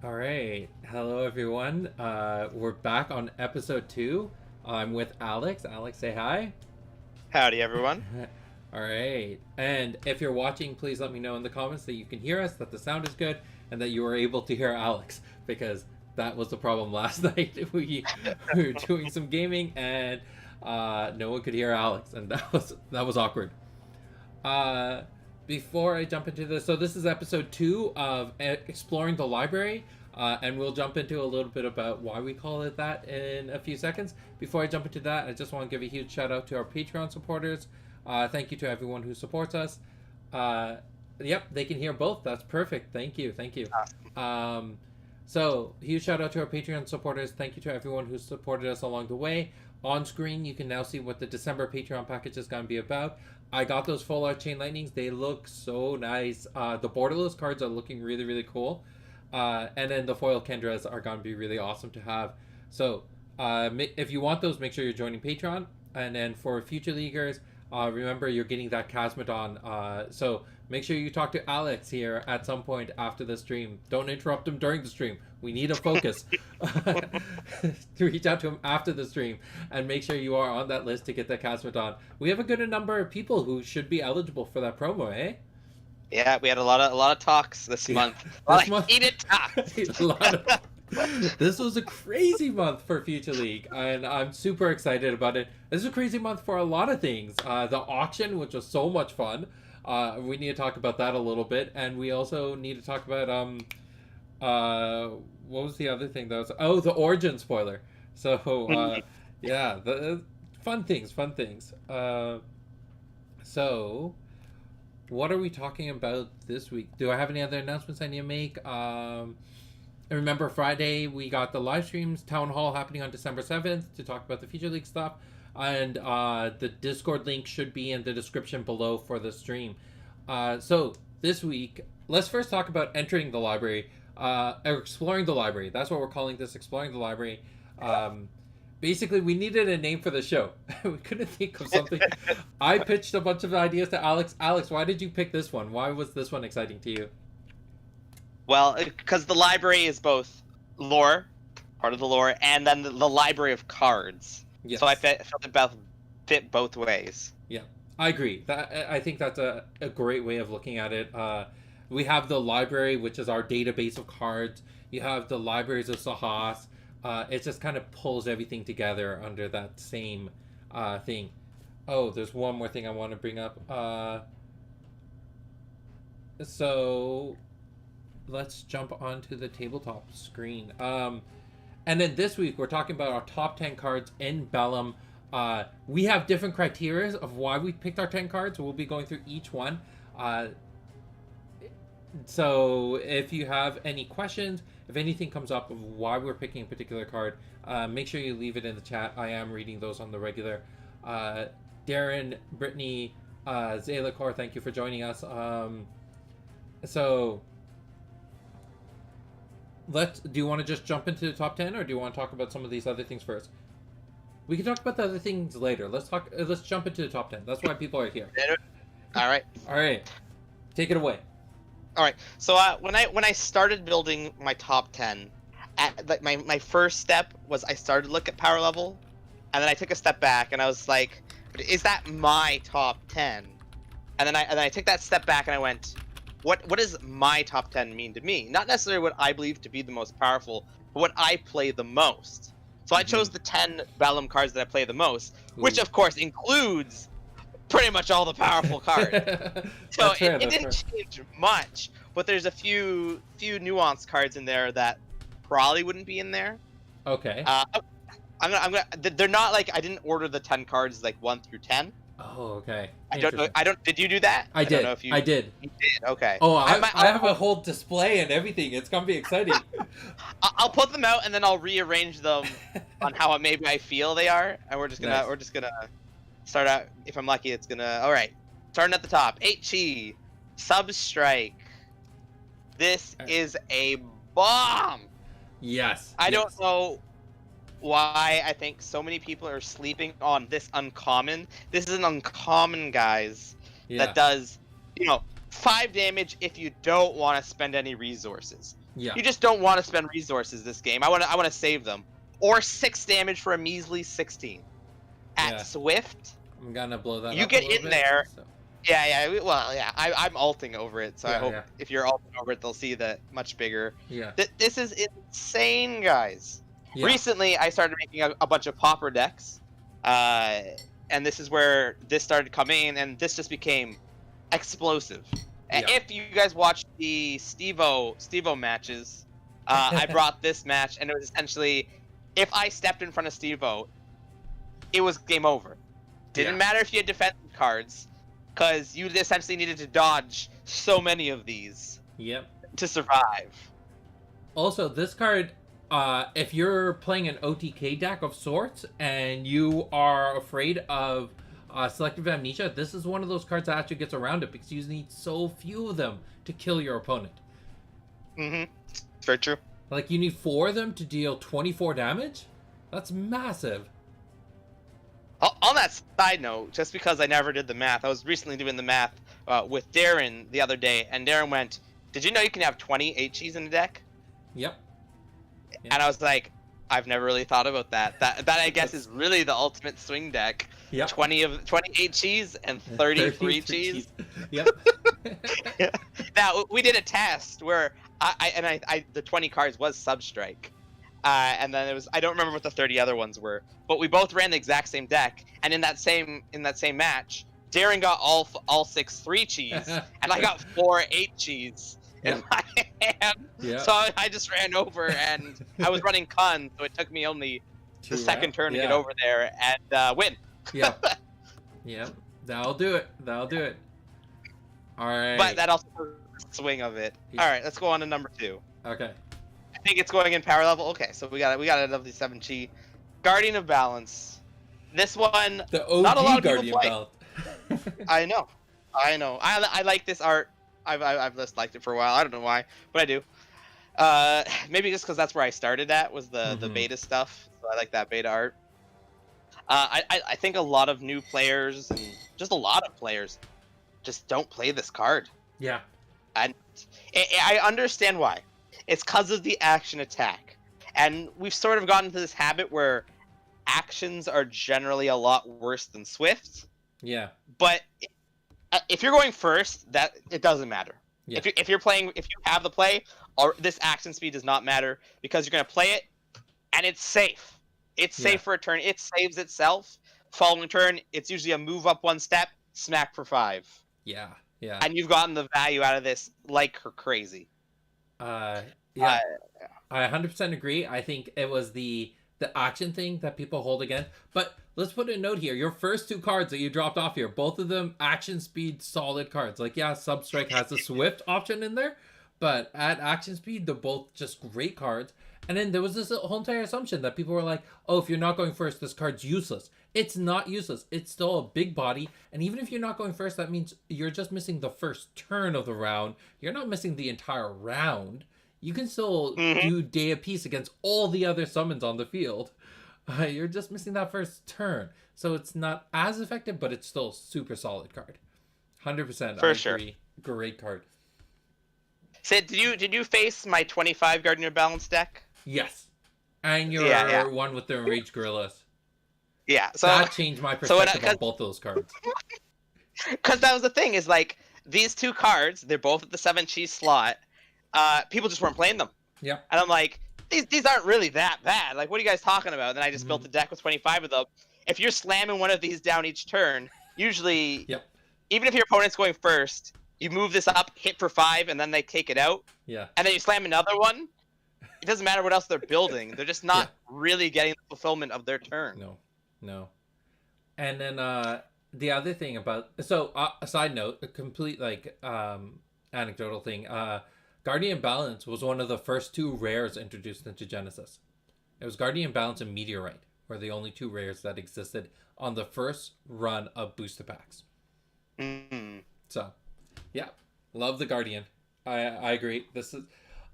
All right. Hello, everyone. We're back on episode 2. I'm with Alex. Alex, say hi. Howdy, everyone. All right. And if you're watching, please let me know in the comments that you can hear us, that the sound is good, and that you were able to hear Alex, because that was the problem last night. We were doing some gaming, and no one could hear Alex, and that was awkward. Uh, Before I jump into this, so this is episode 2 of Exploring the Library, and we'll jump into a little bit about why we call it that in a few seconds. Before I jump into that, I just want to give a huge shout out to our Patreon supporters. Thank you to everyone who supports us. Yep, they can hear both. That's perfect. Thank you. Thank you. So, huge shout out to our Patreon supporters. Thank you to everyone who supported us along the way. On screen, you can now see what the December Patreon package is going to be about. I got those full art chain lightnings. They look so nice. The borderless cards are looking really, really cool. And then the foil Kendras are going to be really awesome to have. So, if you want those, make sure you're joining Patreon. And then for future leaguers, remember you're getting that Casmodon. So make sure you talk to Alex here at some point after the stream. Don't interrupt him during the stream. We need a focus. To reach out to him after the stream and make sure you are on that list to get that Casmodon. We have a good number of people who should be eligible for that promo, eh? Yeah, we had a lot of talks this month. This month, heated talks. This was a crazy month for Future League, and I'm super excited about it. This is a crazy month for a lot of things. The auction, which was so much fun. We need to talk about that a little bit, and we also need to talk about what was the other thing that was? The Origin spoiler. So yeah, the fun things. So what are we talking about this week? Do I have any other announcements I need to make? Remember, Friday we got the live streams, Town Hall happening on December 7th to talk about the Future League stuff, and the Discord link should be in the description below for the stream. So this week, let's first talk about entering the library, or exploring the library. That's what we're calling this, exploring the library. Basically, we needed a name for the show. We couldn't think of something. I pitched a bunch of ideas to Alex. Alex, why did you pick this one? Why was this one exciting to you? Well, because the library is both lore, part of the lore, and then the library of cards. Yes. So I felt it fit both ways. Yeah, I agree. I think that's a great way of looking at it. We have the library, which is our database of cards. You have the libraries of Sahas. It just kind of pulls everything together under that same thing. Oh, there's one more thing I want to bring up. So let's jump onto the tabletop screen. And then this week, we're talking about our top 10 cards in Bellum. We have different criteria of why we picked our 10 cards. We'll be going through each one. So if you have any questions, if anything comes up of why we're picking a particular card, make sure you leave it in the chat. I am reading those on the regular. Darren, Brittany, Zalakor, thank you for joining us. So do you want to just jump into the top 10, or do you want to talk about some of these other things first? We can talk about the other things later. Let's jump into the top 10. That's why people are here. All right, take it away. All right. So when I started building my top 10, my first step was I started to look at power level, and then I took a step back and I was like, is that my top 10? And then I took that step back and I went, what does my top 10 mean to me? Not necessarily what I believe to be the most powerful, but what I play the most. So I chose the 10 Bellum cards that I play the most, which of course includes pretty much all the powerful cards. So it didn't change much, but there's a few nuanced cards in there that probably wouldn't be in there. Okay. I'm gonna. They're not like I didn't order the 10 cards like 1 through 10. Oh, okay. I don't know. Did you do that? I did. Don't know if I did. You did. Okay. Oh, I have a whole display and everything. It's gonna be exciting. I'll put them out and then I'll rearrange them on how maybe I feel they are, and we're just gonna start out. If I'm lucky, it's gonna. All right. Starting at the top. HE Substrike. This is a bomb. Yes. I don't know why I think so many people are sleeping on this uncommon. This is an uncommon, guys, that does, 5 damage if you don't want to spend any resources. Yeah. You just don't want to spend resources this game. I want to save them. Or 6 damage for a measly 16. At Yeah. Swift, I'm gonna blow that you up a get little in bit. there. So. Well, yeah. I'm alting over it, so I Yeah, hope yeah. if you're alting over it, they'll see that much bigger. Yeah. This is insane, guys. Yeah. Recently, I started making a bunch of popper decks, and this is where this started coming, and this just became explosive. Yeah. If you guys watched the Stevo matches, I brought this match, and it was essentially, if I stepped in front of Stevo, it was game over. Didn't matter if you had defensive cards, because you essentially needed to dodge so many of these Yep. to survive. Also, this card, if you're playing an OTK deck of sorts and you are afraid of selective amnesia, this is one of those cards that actually gets around it because you need so few of them to kill your opponent. Mm-hmm. It's very true. Like, you need 4 of them to deal 24 damage? That's massive. On that side note, just because I never did the math, I was recently doing the math with Darren the other day, and Darren went, "Did you know you can have 20 HEs in a deck?" Yep. And I was like, I've never really thought about that. That I guess is really the ultimate swing deck. Yep. 20 HEs and 33 cheese. Yep. Now we did a test where I the 20 cards was Substrike. And then it was, I don't remember what the 30 other ones were, but we both ran the exact same deck, and in that same match, Darren got all 6 3 cheese, and I got 4 8 cheese in my hand. Yeah. So I just ran over, and I was running Kun, so it took me only the second turn to get over there and win. Yeah. Yeah. That'll do it. That'll do it. All right. But that also swing of it. All right, let's go on to number 2. Okay. I think it's going in power level. Okay, so we got another 7 chi. Guardian of Balance. This one, The OG not a lot of Guardian people play. belt. I know. I like this art. I've just liked it for a while. I don't know why, but I do. Maybe just because that's where I started at, was the beta stuff. So I like that beta art. I think a lot of new players and just a lot of players just don't play this card. Yeah. And I understand why. It's because of the action attack. And we've sort of gotten into this habit where actions are generally a lot worse than Swift. Yeah. But if you're going first, that it doesn't matter. Yeah. If you have the play, or this action speed does not matter because you're going to play it, and it's safe. It's safe for a turn. It saves itself. Following turn, it's usually a move up 1 step, smack for 5. Yeah. Yeah. And you've gotten the value out of this like crazy. Yeah. I 100% agree. I think it was the action thing that people hold against. But let's put a note here. Your first 2 cards that you dropped off here, both of them action speed solid cards. Like, yeah, Substrike has the Swift option in there, but at action speed, they're both just great cards. And then there was this whole entire assumption that people were like, oh, if you're not going first, this card's useless. It's not useless. It's still a big body. And even if you're not going first, that means you're just missing the first turn of the round. You're not missing the entire round. You can still do Day of Peace against all the other summons on the field. You're just missing that first turn. So it's not as effective, but it's still a super solid card. 100%. For sure. Great card. Sid, did you face my 25 Guardian of Balance deck? Yes. And your one with the Enraged Gorillas. Yeah. So that changed my perspective on both those cards. Because that was the thing, is like, these 2 cards, they're both at the 7 cheese slot. People just weren't playing them. Yeah. And I'm like, these aren't really that bad. Like, what are you guys talking about? And then I just built a deck with 25 of them. If you're slamming one of these down each turn, usually, even if your opponent's going first, you move this up, hit for 5, and then they take it out. Yeah. And then you slam another one. It doesn't matter what else they're building. They're just not really getting the fulfillment of their turn. No. And then the other thing about... So, a side note, a complete, like, anecdotal thing. Guardian Balance was one of the first 2 rares introduced into Genesis. It was Guardian Balance and Meteorite were the only 2 rares that existed on the first run of booster packs. So, yeah, love the Guardian. I agree.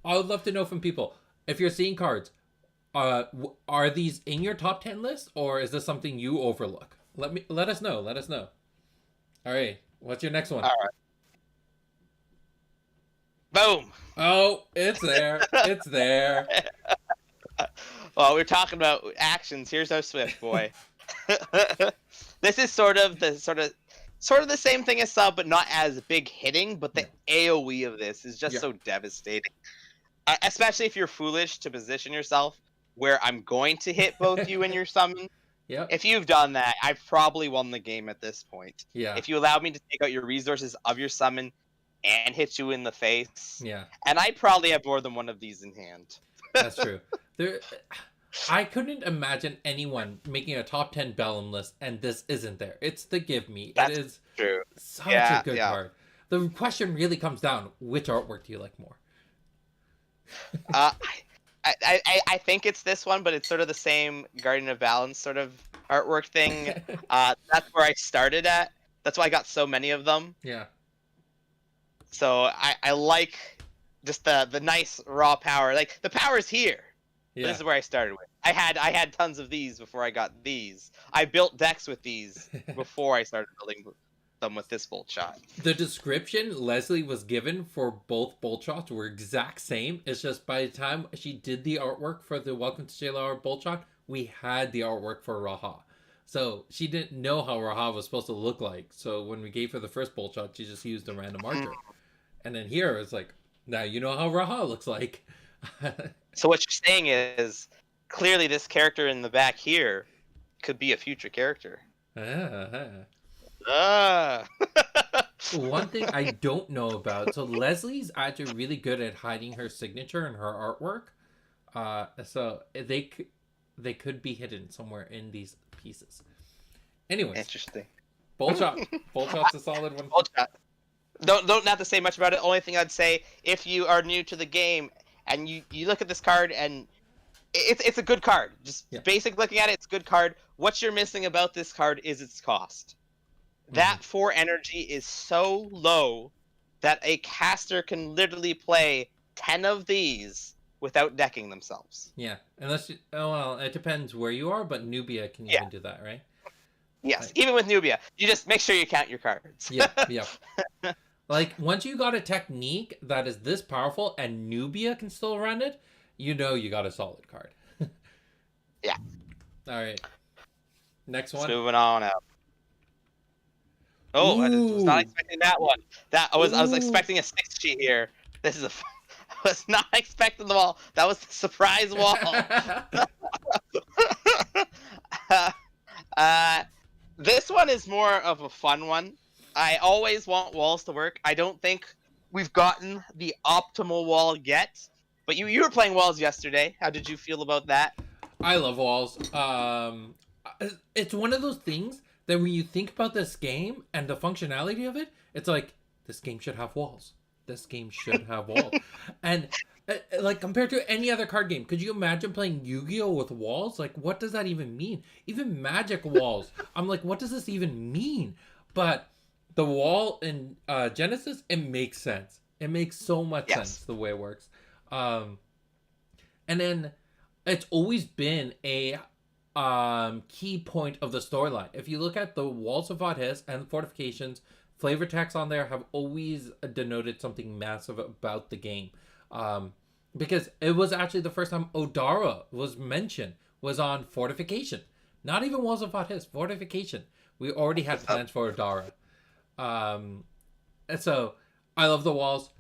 I would love to know from people, if you're seeing cards, are these in your top 10 list, or is this something you overlook? Let us know. All right, what's your next one? All right. Boom. Oh, it's there. It's there. Well, we're talking about actions. Here's our Swift boy. This is sort of the same thing as sub, but not as big hitting. But the AOE of this is just so devastating, especially if you're foolish to position yourself where I'm going to hit both you and your summon. Yep. If you've done that, I've probably won the game at this point. Yeah. If you allowed me to take out your resources of your summon and hit you in the face. Yeah. And I probably have more than one of these in hand. That's true. I couldn't imagine anyone making a top 10 Bellum list and this isn't there. It's the give me. That's it is true. Such a good card. The question really comes down, which artwork do you like more? I think it's this one, but it's sort of the same Guardian of Balance sort of artwork thing. That's where I started at. That's why I got so many of them. Yeah. So I like just the nice raw power. Like the power's here. Yeah. This is where I started with. I had tons of these before I got these. I built decks with these before I started building them with this bolt shot. The description Leslie was given for both bolt shots were exact same. It's just by the time she did the artwork for the Welcome to JLR bolt shot, we had the artwork for Raha. So she didn't know how Raha was supposed to look like. So when we gave her the first bolt shot, she just used a random marker. And then here it's like, now you know how Raha looks like. So what you're saying is, clearly this character in the back here could be a future character. One thing I don't know about, so Leslie's actually really good at hiding her signature and her artwork. So they could be hidden somewhere in these pieces. Anyways. Interesting. Bolt shot. Bolt shot's a solid one. Bolt shot. Don't have to say much about it. Only thing I'd say, if you are new to the game and you look at this card and it's a good card. Just basic looking at it, it's a good card. What you're missing about this card is its cost. That 4 energy is so low that a caster can literally play 10 of these without decking themselves. Yeah, unless you, well, it depends where you are, but Nubia can even do that, right? Yes, like, even with Nubia, you just make sure you count your cards. Yeah. Like, once you got a technique that is this powerful and Nubia can still run it, you know you got a solid card. Yeah. All right. Next one. Moving on out. Oh, I was not expecting that one. I was expecting a 6G here. This is I was not expecting them all. That was the surprise wall. This one is more of a fun one. I always want walls to work. I don't think we've gotten the optimal wall yet. But you were playing walls yesterday. How did you feel about that? I love walls. It's one of those things that when you think about this game and the functionality of it, it's like, this game should have walls. This game should have walls. And like, compared to any other card game, could you imagine playing Yu-Gi-Oh with walls? Like, what does that even mean? Even Magic walls. I'm like, what does this even mean? But the wall in Genesis, it makes sense. It makes so much sense the way it works. And then it's always been a key point of the storyline. If you look at the Walls of Vat'his and the fortifications, flavor text on there have always denoted something massive about the game. Because it was actually the first time Odara was mentioned, was on fortification. Not even Walls of Vat'his, fortification. We already had plans for Odara. And so I love the walls.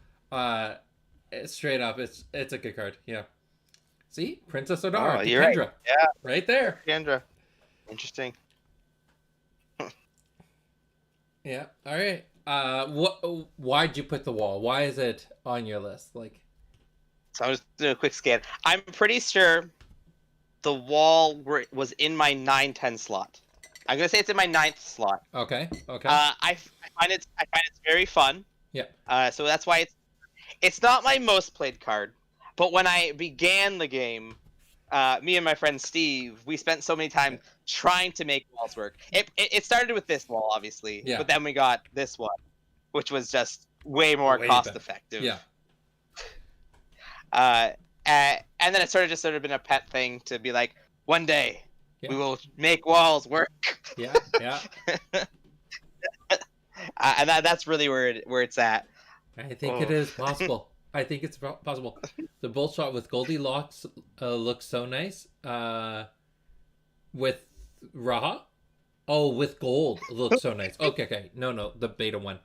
Straight up, it's a good card. Yeah. See, Princess Odara, you're Kendra, right. Yeah, right there. Kendra, interesting. Yeah. All right. Why'd you put the wall? Why is it on your list? Like, so I'm just doing a quick scan. I'm pretty sure the wall was in my 9-10 slot. I'm gonna say it's in my 9th slot. Okay. I find it's very fun. Yeah. So that's why it's not my most played card, but when I began the game, me and my friend Steve, we spent so many time trying to make walls work. It started with this wall, obviously, but then we got this one, which was just way more cost effective. Yeah. And then it sort of been a pet thing to be like, one day we will make walls work. Yeah. And that's really where it's at. I think it is possible. I think it's possible. The bolt shot with Goldilocks looks so nice. With Raha. Oh, with gold looks so nice. Okay, okay. No, the beta one.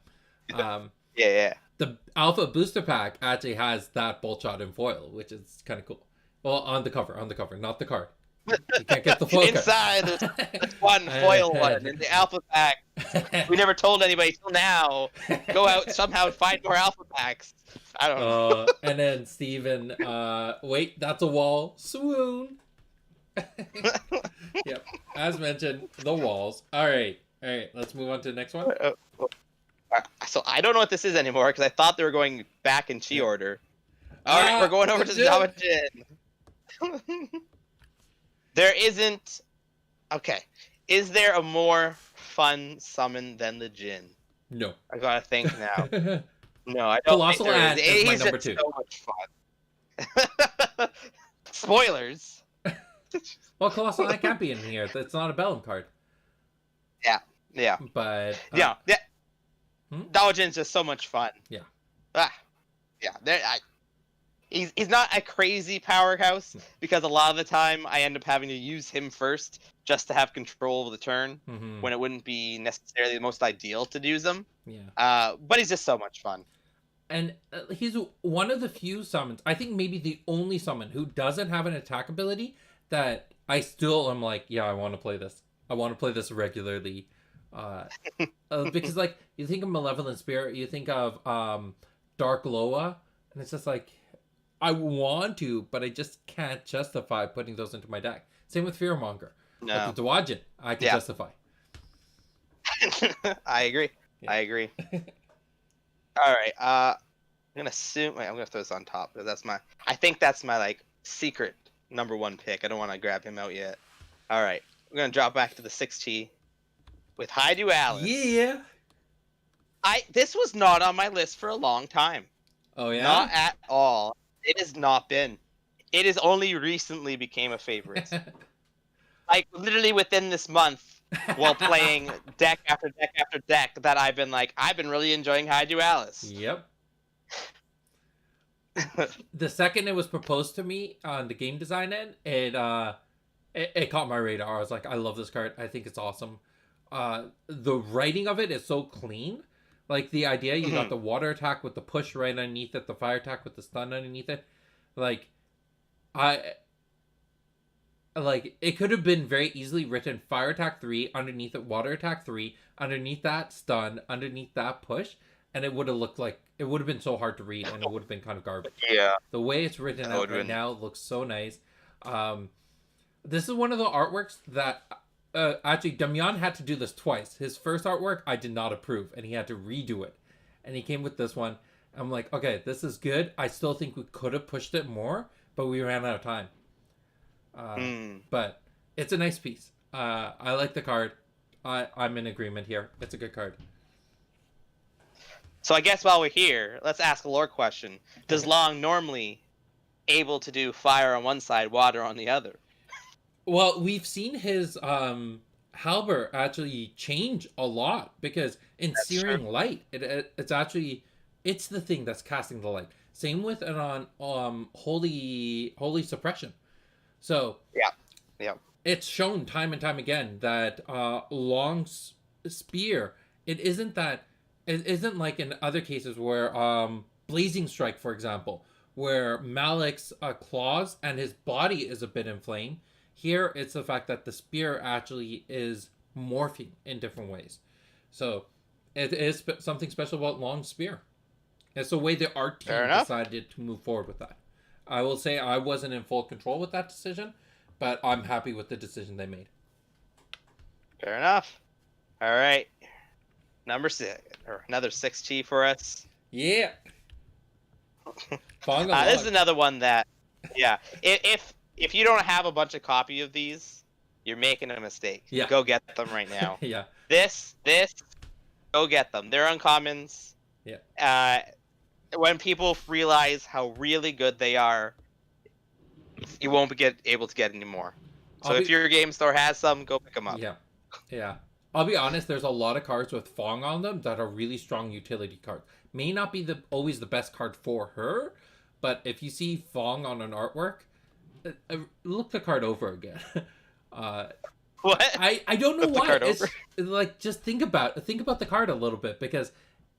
Um, Yeah, yeah. the Alpha Booster Pack actually has that bolt shot in foil, which is kind of cool. Well, on the cover, not the card. You can't get the foil Inside, card. there's one foil one in the alpha pack. We never told anybody till now. Go out somehow and find more alpha packs. I don't know. And then Steven, wait, that's a wall. Swoon. Yep. As mentioned, the walls. All right. Let's move on to the next one. So I don't know what this is anymore because I thought they were going back in chi order. All right, we're going over to Java Jin. There isn't. Okay. Is there a more fun summon than the Jin? No. I gotta think now. No, I don't. Colossal Ant is my number 2. So much fun. Spoilers. Well, Colossal Ant can't be in here. That's not a Bellum card. Yeah. But Yeah. Daojin's just so much fun. Yeah. Yeah. He's not a crazy powerhouse because a lot of the time I end up having to use him first just to have control of the turn when it wouldn't be necessarily the most ideal to use him. Yeah. But he's just so much fun. And he's one of the few summons, I think maybe the only summon who doesn't have an attack ability that I still am like, yeah, I want to play this. I want to play this regularly. Because like you think of Malevolent Spirit, you think of Dark Loa, and it's just like I want to, but I just can't justify putting those into my deck. Same with Fearmonger. No. But the Dwajin, I can justify. I agree. Yeah. I agree. All right. I'm gonna assume. Wait, I'm gonna throw this on top because I think that's my like secret number 1 pick. I don't want to grab him out yet. All right. We're gonna drop back to the 6T with High Dualis. Yeah. This was not on my list for a long time. Oh yeah. Not at all. It has not been. It has only recently became a favorite. Like literally within this month, while playing deck after deck after deck, that I've been really enjoying High Dualis. Yep. The second it was proposed to me on the game design end, it caught my radar. I was like, I love this card. I think it's awesome. The writing of it is so clean. Like the idea, you got the water attack with the push right underneath it, the fire attack with the stun underneath it. Like, it could have been very easily written fire attack 3, underneath it water attack 3, underneath that stun, underneath that push, and it would have looked like, it would have been so hard to read and it would have been kind of garbage. Yeah. The way it's written out right now looks so nice. This is one of the artworks that, actually, Damian had to do this twice. His first artwork, I did not approve, and he had to redo it. And he came with this one. I'm like, okay, this is good. I still think we could have pushed it more, but we ran out of time. But it's a nice piece. I like the card. I'm in agreement here. It's a good card. So I guess while we're here, let's ask a lore question. Does Long normally able to do fire on one side, water on the other? Well, we've seen his Halber actually change a lot because in Searing Light, it's actually, it's the thing that's casting the light. Same with it on Holy Suppression. So yeah, it's shown time and time again that Long's spear, it isn't like in other cases where Blazing Strike, for example, where Malik's claws and his body is a bit inflamed. Here, it's the fact that the spear actually is morphing in different ways. So, it is something special about Long's spear. It's the way the art team decided to move forward with that. I will say I wasn't in full control with that decision, but I'm happy with the decision they made. Fair enough. All right. Number 6, or another 6T for us. Yeah. This is another one that, yeah, if you don't have a bunch of copy of these, you're making a mistake. Yeah. Go get them right now. Yeah. This, go get them. They're uncommons. Yeah. When people realize how really good they are, you won't be able to get any more. So if your game store has some, go pick them up. Yeah. Yeah. I'll be honest, there's a lot of cards with Fong on them that are really strong utility cards. may not be always the best card for her, but if you see Fong on an artwork, look the card over again. uh, What? I don't know Flip the why. card It's over? like just think about the card a little bit, because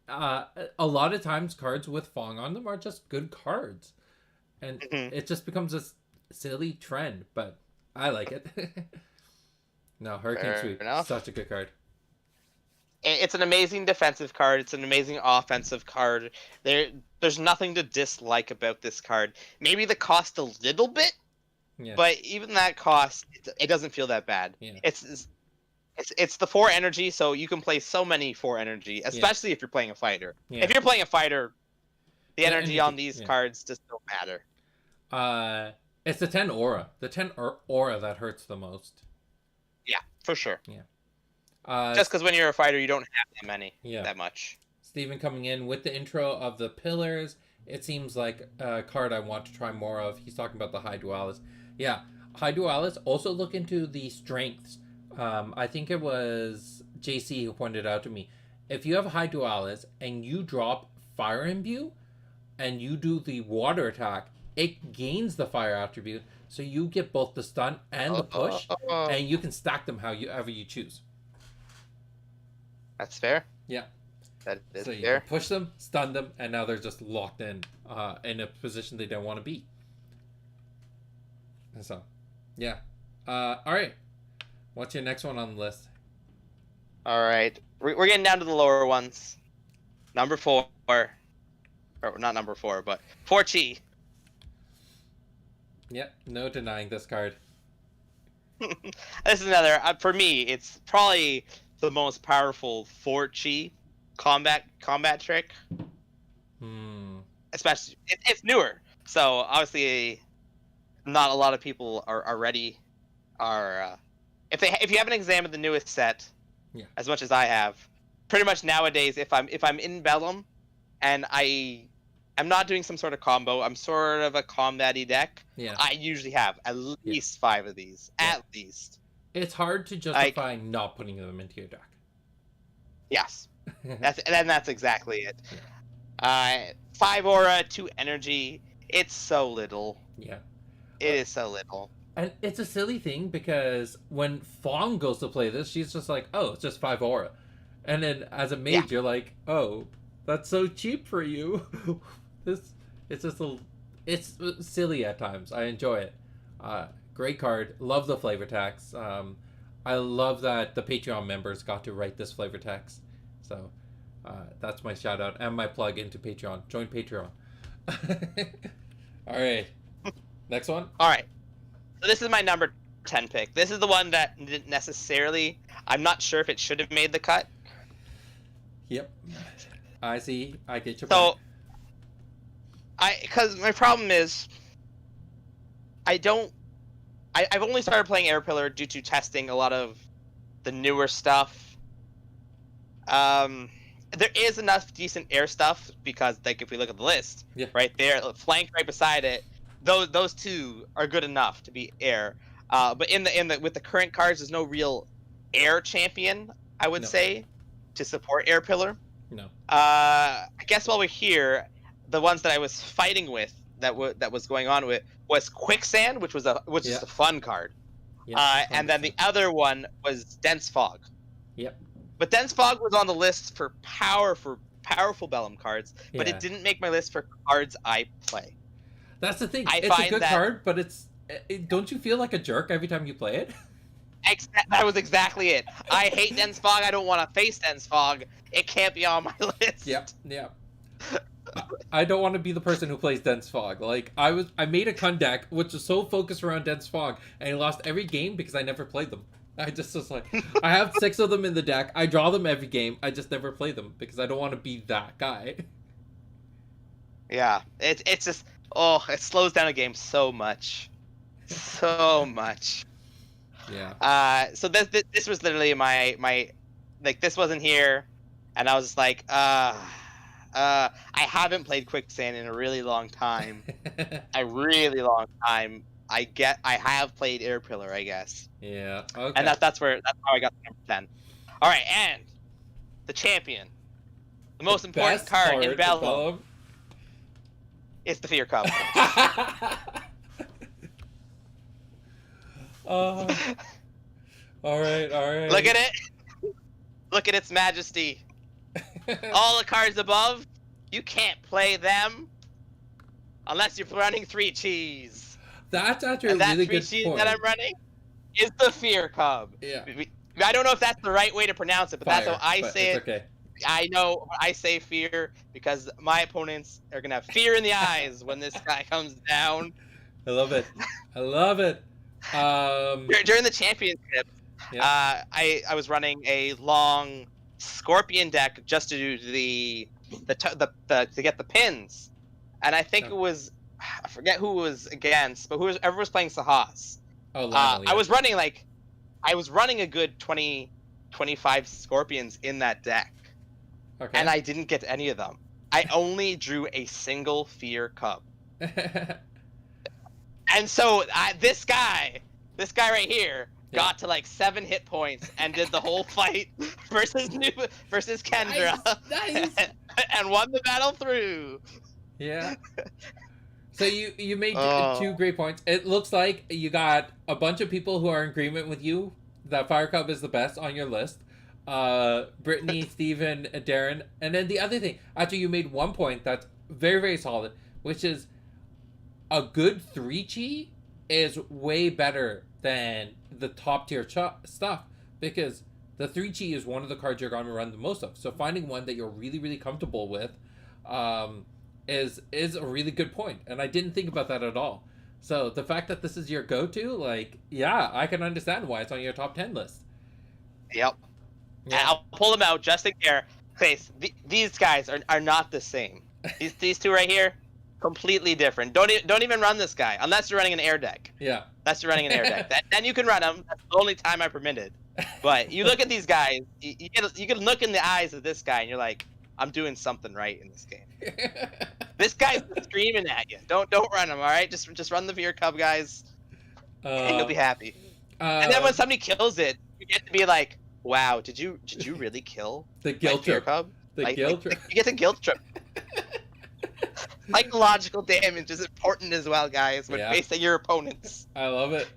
a lot of times cards with Fong on them are just good cards, and Mhm. it just becomes this silly trend. But I like it. No, Hurricane Fair Sweep, enough. such a good card. It's an amazing defensive card. It's an amazing offensive card. There's nothing to dislike about this card. Maybe the cost a little bit, Yeah, but even that cost, it doesn't feel that bad. yeah, It's the 4 energy, so you can play so many 4 energy, especially if you're playing a fighter. yeah. If you're playing a fighter, the The energy on energy, these yeah. cards just don't matter. It's the 10 aura, aura that hurts the most. Yeah, for sure. Yeah. Just because when you're a fighter, you don't have that much. Steven coming in with the intro of the pillars. It seems like a card I want to try more of. He's talking about the High Dualis. Yeah, High Dualis. Also look into the strengths. I think it was JC who pointed out to me. If you have a High Dualis and you drop Fire Imbue and you do the water attack, it gains the fire attribute. So you get both the stun and the push, and you can stack them however you choose. That's fair. Yeah. That is So you fair. can push them, stun them, and now they're just locked in a position they don't want to be. So, yeah. All right. What's your next one on the list? All right, we're getting down to the lower ones. Number 4, or not number 4, but 4-Chi. Yep, no denying this card. This is another. For me, it's probably the most powerful 4-Chi combat trick. Especially, it's newer, so obviously, not a lot of people are ready. If you haven't examined the newest set, Yeah. as much as I have, pretty much nowadays, if I'm in Bellum, and I'm not doing some sort of combo, I'm sort of a combat-y deck. Yeah. I usually have at least 5 of these, at least. It's hard to justify not putting them into your deck. Yes, that's exactly it. 5 aura, 2 energy. It's so little. Yeah. It is so little. And it's a silly thing because when Fong goes to play this, she's just like, oh, it's just 5 aura. And then as a mage, you're like, oh, that's so cheap for you. It's just it's silly at times. I enjoy it. Great card. Love the flavor text. I love that the Patreon members got to write this flavor text. So that's my shout out and my plug into Patreon. Join Patreon. All right. Next one. All right. So this is my number 10 pick. This is the one that didn't necessarily. I'm not sure if it should have made the cut. Yep. I see. I get your So, point. because my problem is, I've only started playing Air Pillar due to testing a lot of the newer stuff. There is enough decent air stuff because, like, if we look at the list, right there, flanked right beside it, those 2 are good enough to be air. But with the current cards, there's no real air champion, I would say, to support Air Pillar. No. I guess while we're here, the ones that I was fighting with that was going on with was Quicksand, which is a fun card. Yeah, and then the other one was Dense Fog. Yep. But Dense Fog was on the list for powerful Bellum cards, but it didn't make my list for cards I play. That's the thing. It's a good card, but don't you feel like a jerk every time you play it? That was exactly it. I hate Dense Fog. I don't want to face Dense Fog. It can't be on my list. Yep. I don't want to be the person who plays Dense Fog. Like I made a Kun deck which was so focused around Dense Fog, and I lost every game because I never played them. I just was like, I have 6 of them in the deck. I draw them every game. I just never play them because I don't want to be that guy. Yeah, it's just it slows down a game so much, so much. Yeah. So this was literally my like, this wasn't here, and I was just like, I haven't played Quicksand in a really long time. A really long time. I have played Air Pillar, I guess. Yeah. Okay. And that's how I got to number 10. All right, and the champion, The most important best card in of Bellum is the Fear Cub. All right, all right. Look at it. Look at its majesty. All the cards above, you can't play them unless you're running 3 cheese. That's actually And a that really 3 good cheese point. that I'm running is the Fear Cub. Yeah. I don't know if that's the right way to pronounce it, but that's how I say it. Okay. I know I say fear because my opponents are gonna have fear in the eyes when this guy comes down. I love it. I love it. During the championship, Yeah. I was running a long Scorpion deck just to do to get the pins, and I think it was, I forget who it was against, but everyone was playing Sahas. Oh, Lionel, yeah. I was running a good 20, 25 Scorpions in that deck. Okay. And I didn't get any of them. I only drew a single Fear Cub. And so this guy right here got to like 7 hit points and did the whole fight versus Kendra. Nice. And won the battle through. Yeah. So you made 2 great points. It looks like you got a bunch of people who are in agreement with you that Fire Cub is the best on your list. Brittany, Steven, Darren, and then the other thing, actually, you made 1 point that's very, very solid, which is a good 3-chi is way better than the top tier stuff, because the 3-chi is one of the cards you're going to run the most of. So finding one that you're really, really comfortable with is a really good point, and I didn't think about that at all. So the fact that this is your go-to, like, yeah, I can understand why it's on your top 10 list. Yep. Yeah. I'll pull them out just in case. These guys are not the same. These 2 right here, completely different. Don't even run this guy unless you're running an air deck. Yeah. Unless you're running an air deck. Then you can run them. That's the only time I permitted. But you look at these guys. You can look in the eyes of this guy and you're like, I'm doing something right in this game. This guy's screaming at you. Don't run him. All right, just run the Fear Cub, guys, and you'll be happy. And then when somebody kills it, you get to be like, wow, did you really kill the guilt Fear trip? Cub? The guilt trip. You get the guilt trip. Psychological damage is important as well, guys, when facing your opponents. I love it.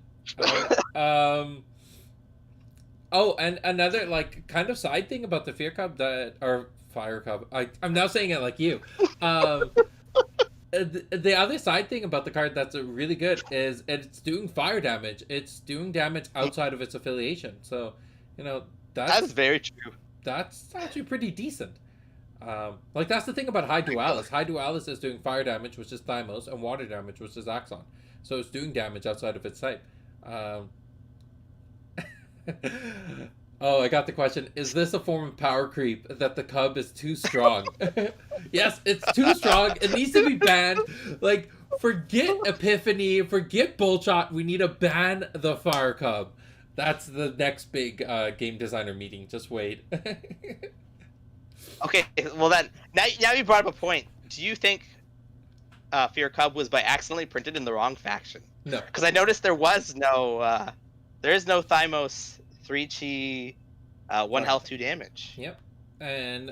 Oh, and another like kind of side thing about the Fear Cub or Fire Cub. I'm now saying it like you. The other side thing about the card that's really good is it's doing fire damage. It's doing damage outside of its affiliation. So, that's very true. That's actually pretty decent. Like that's the thing about High Dualis. High Dualis is doing fire damage, which is Thymos, and water damage, which is Axon. So it's doing damage outside of its type. Oh, I got the question. Is this a form of power creep that the Cub is too strong? Yes, it's too strong. It needs to be banned. Like, forget Epiphany, forget Bullshot. We need to ban the Fire Cub. That's the next big game designer meeting. Just wait. Okay, well then, now you brought up a point. Do you think Fear Cub was by accidentally printed in the wrong faction? No. Because I noticed there is no Thymos 3-chi, 1 health, 2 damage. Yep. And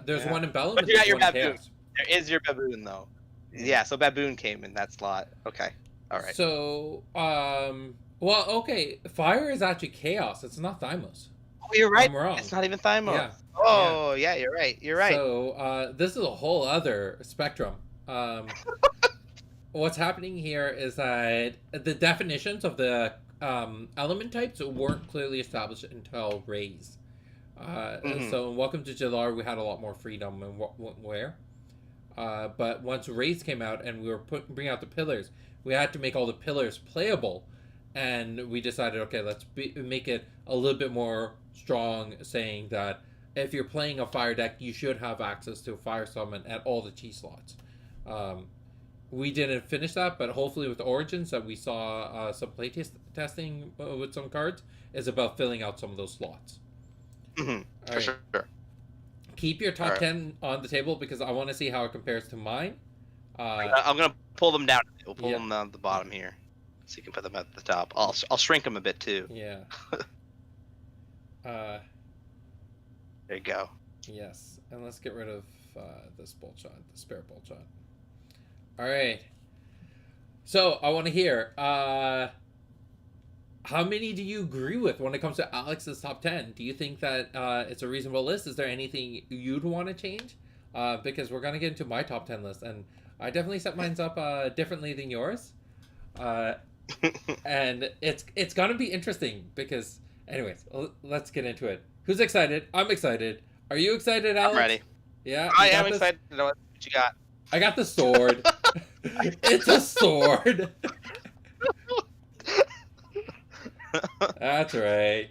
there's one in Bellum. But you got your Baboon. Chaos. There is your Baboon, though. Yeah, so Baboon came in that slot. Okay. All right. So, well, okay. Fire is actually Chaos. It's not Thymos. Oh, you're right. I'm wrong. It's not even Thymos. Yeah. Oh, yeah, you're right. You're right. So, this is a whole other spectrum. What's happening here is that the definitions of the element types weren't clearly established until Raise. So in Welcome to Jalar, we had a lot more freedom in what went where. But once Raise came out and we were bringing out the pillars, we had to make all the pillars playable. And we decided, okay, let's make it a little bit more strong, saying that if you're playing a fire deck, you should have access to a fire summon at all the chi slots. We didn't finish that, but hopefully with Origins that we saw some play testing with some cards is about filling out some of those slots. For sure. Keep your top 10 on the table because I want to see how it compares to mine. I'm gonna pull them down. We'll pull them down at the bottom here, so you can put them at the top. I'll shrink them a bit too. Yeah. There you go. Yes, and let's get rid of this bolt shot, the spare bolt shot. All right. So I want to hear how many do you agree with when it comes to Alex's top 10? Do you think that it's a reasonable list? Is there anything you'd want to change? Because we're going to get into my top 10 list, and I definitely set mine up differently than yours. Uh, and it's going to be interesting because, anyways, let's get into it. Who's excited? I'm excited. Are you excited, Alex? I'm ready. Yeah? I You am got this? excited to know what you got. I got the sword. It's a sword. That's right.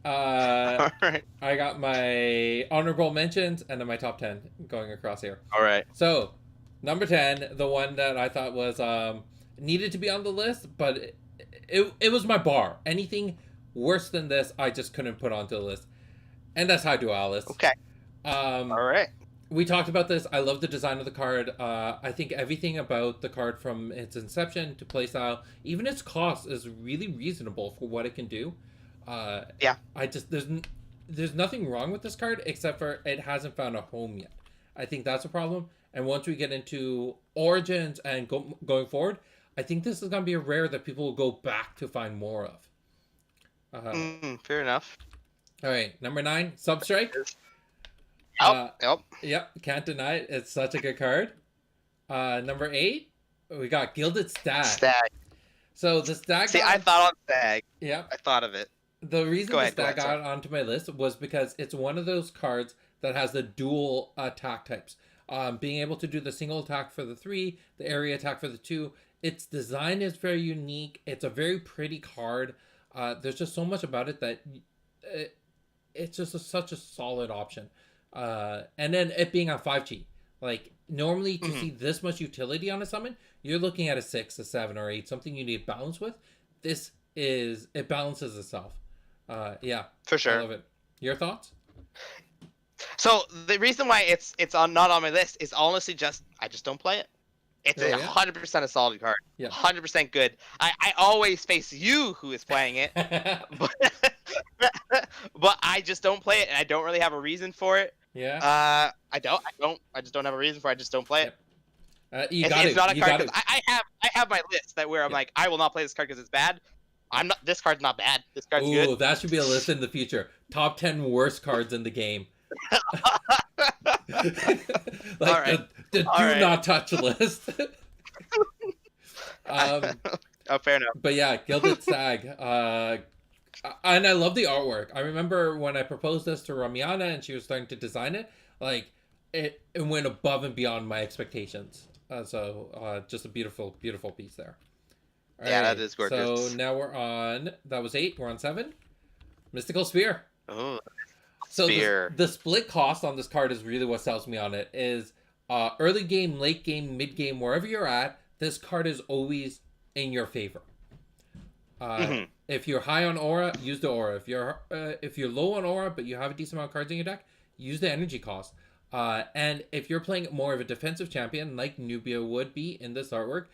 All right. I got my honorable mentions and then my top 10 going across here. All right. So, number 10, the one that I thought was needed to be on the list, but it was my bar. Anything worse than this, I just couldn't put onto the list. And that's Hydralis. Okay. All right. We talked about this. I love the design of the card. I think everything about the card from its inception to playstyle, even its cost, is really reasonable for what it can do. Yeah. I just there's nothing wrong with this card except for it hasn't found a home yet. I think that's a problem. And once we get into Origins and going forward, I think this is gonna be a rare that people will go back to find more of. Fair enough. All right, number 9, Substrike. Yep, can't deny it. It's such a good card. Number 8, we got Gilded Stag. Stag. So the Stag. See, I thought on Stag. Yeah. I thought of it. The reason the Stag got onto my list was because it's one of those cards that has the dual attack types. Being able to do the single attack for the 3, the area attack for the 2. Its design is very unique. It's a very pretty card. There's just so much about it that it's just such a solid option. And then it being on 5G. Like, normally to see this much utility on a summon, you're looking at a 6, a 7, or 8, something you need balance with. It balances itself. Yeah. For sure. I love it. Your thoughts? So the reason why it's not on my list is honestly I just don't play it. It's 100% a solid card. Yeah. 100% good. I always face you who is playing it, but I just don't play it, and I don't really have a reason for it. Yeah. I just don't have a reason for it. I just don't play it. It's not a card. I have my list where I'm like, I will not play this card because it's bad. This card's not bad. This card's good. Ooh, that should be a list in the future. Top 10 worst cards in the game. Like the do not touch list. Oh, fair enough. But yeah, Gilded Stag. And I love the artwork. I remember when I proposed this to Ramiana and she was starting to design it, like it went above and beyond my expectations. So just a beautiful, beautiful piece there. All yeah, right, that is gorgeous. So now we're on, that was 8, we're on 7. Mystical Spear. Oh, so the split cost on this card is really what sells me on it. Is early game, late game, mid game, wherever you're at, this card is always in your favor. If you're high on aura, use the aura. If you're low on aura but you have a decent amount of cards in your deck, use the energy cost. And if you're playing more of a defensive champion like Nubia would be in this artwork,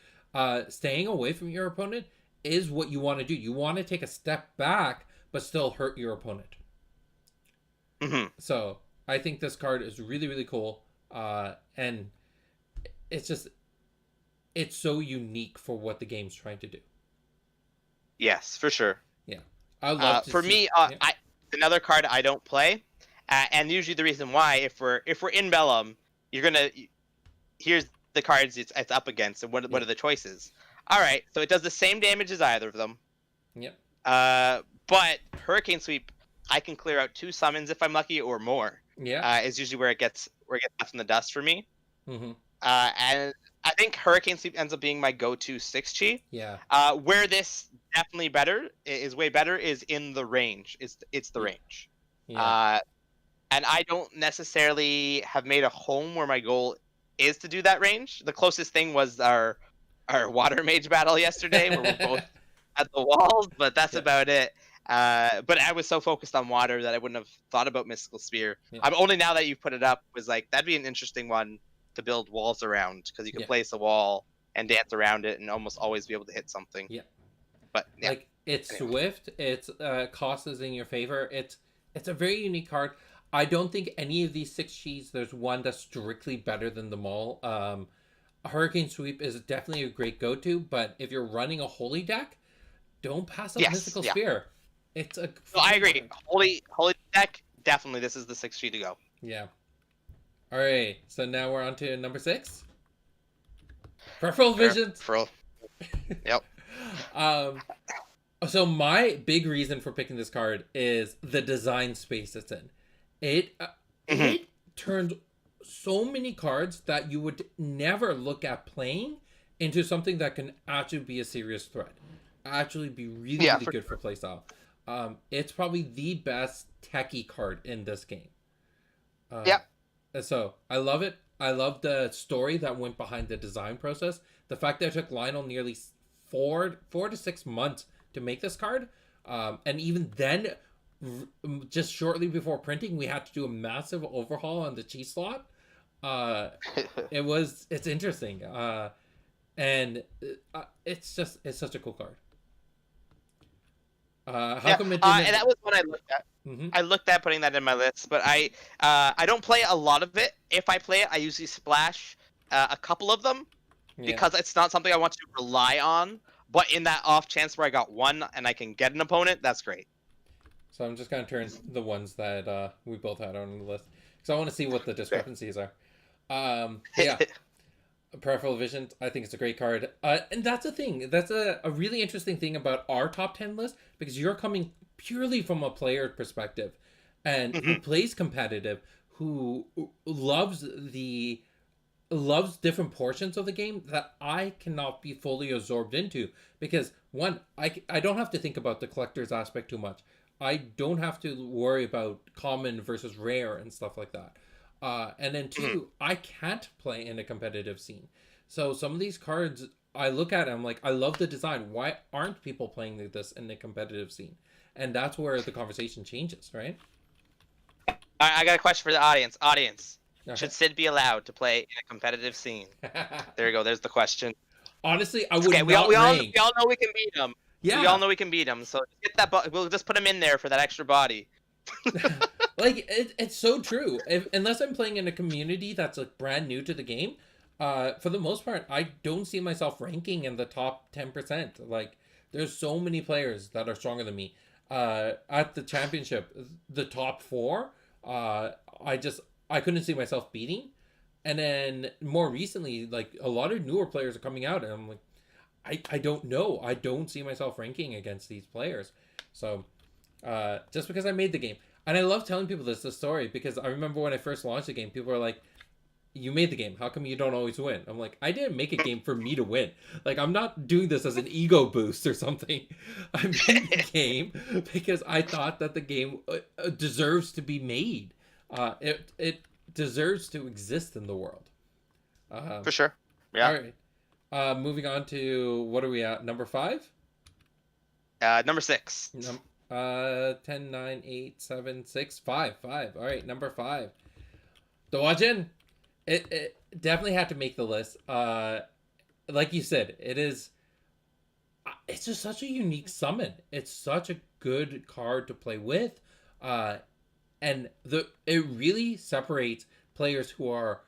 staying away from your opponent is what you want to do. You want to take a step back but still hurt your opponent. So I think this card is really, really cool. And it's so unique for what the game's trying to do. Yes, for sure. Yeah, I love for me. Another card I don't play, and usually the reason why, if we're in Bellum, here's the cards it's up against, and what are the choices? All right, so it does the same damage as either of them. Yep. But Hurricane Sweep, I can clear out 2 summons if I'm lucky, or more. Yeah. Is usually where it gets left in the dust for me. Mm-hmm. And I think Hurricane Sweep ends up being my go-to 6-chi. Yeah. Where this definitely way better is in the range. It's the range. Yeah. And I don't necessarily have made a home where my goal is to do that range. The closest thing was our water mage battle yesterday, where we're both at the walls, but that's about it. But I was so focused on water that I wouldn't have thought about Mystical Spear. Yeah. I'm only now that you put it up was like, that'd be an interesting one to build walls around, because you can place a wall and dance around it and almost always be able to hit something. Yeah. But yeah. Like, it's swift, it's cost is in your favor. It's a very unique card. I don't think any of these 6 Gs, there's one that's strictly better than them all. Hurricane Sweep is definitely a great go-to, but if you're running a holy deck, don't pass up Yes, Mystical yeah. Spear. It's a No, I fun agree. card. Holy deck, definitely this is the 6G to go. Yeah. All right. So now we're on to number 6. Peripheral Visions. Yep. um, so my big reason for picking this card is the design space it's in. It Mhm. it turns so many cards that you would never look at playing into something that can actually be a serious threat. Actually be really, Yeah, really for good for playstyle. It's probably the best techie card in this game. Uh, Yep. so I love it. I love the story that went behind the design process. The fact that it took Lionel nearly 4 to 6 months to make this card, and even then, just shortly before printing, we had to do a massive overhaul on the cheat slot. Uh, it's interesting, and it's such a cool card. How Yeah, come it didn't? and that was what I looked at. Mm-hmm. I looked at putting that in my list, but I don't play a lot of it. If I play it, I usually splash a couple of them Yeah. because it's not something I want to rely on. But in that off chance where I got one and I can get an opponent, that's great. So I'm just gonna turn the ones that we both had on the list because I want to see what the discrepancies are. Yeah, Peripheral Vision. I think it's a great card, and that's the thing. That's a really interesting thing about our top 10 list because you're coming purely from a player perspective, and who Mhm. plays competitive, who loves different portions of the game that I cannot be fully absorbed into because one, I don't have to think about the collector's aspect too much. I don't have to worry about common versus rare and stuff like that. And then Mhm. two, I can't play in a competitive scene. So some of these cards I look at, I'm like, I love the design. Why aren't people playing this in the competitive scene? And that's where the conversation changes, right? I got a question for the audience. Audience, Okay. should Sid be allowed to play in a competitive scene? There you go. There's the question. Honestly, I It's would okay. not rank. We all know we can beat him. We all Yeah. know we can beat him. So get that. We'll just put him in there for that extra body. Like it's so true. Unless I'm playing in a community that's like brand new to the game, for the most part, I don't see myself ranking in the top 10%. Like there's so many players that are stronger than me. At the championship, the top four, I just I couldn't see myself beating. And then more recently, like a lot of newer players are coming out, and I'm like, I don't know. I don't see myself ranking against these players. So just because I made the game. And I love telling people this story because I remember when I first launched the game, people were like, "You made the game. How come you don't always win?" I'm like, "I didn't make a game for me to win. Like, I'm not doing this as an ego boost or something. I made the game because I thought that the game deserves to be made. It deserves to exist in the world." For sure. All Yeah. right. Moving on to what are we at? Number 5? Number 6. 10, 9, 8, 7, 6, 5, 5. All right, number 5. Dojin. It definitely had to make the list. Like you said, it's just such a unique summon. It's such a good card to play with. Uh, and it really separates players who are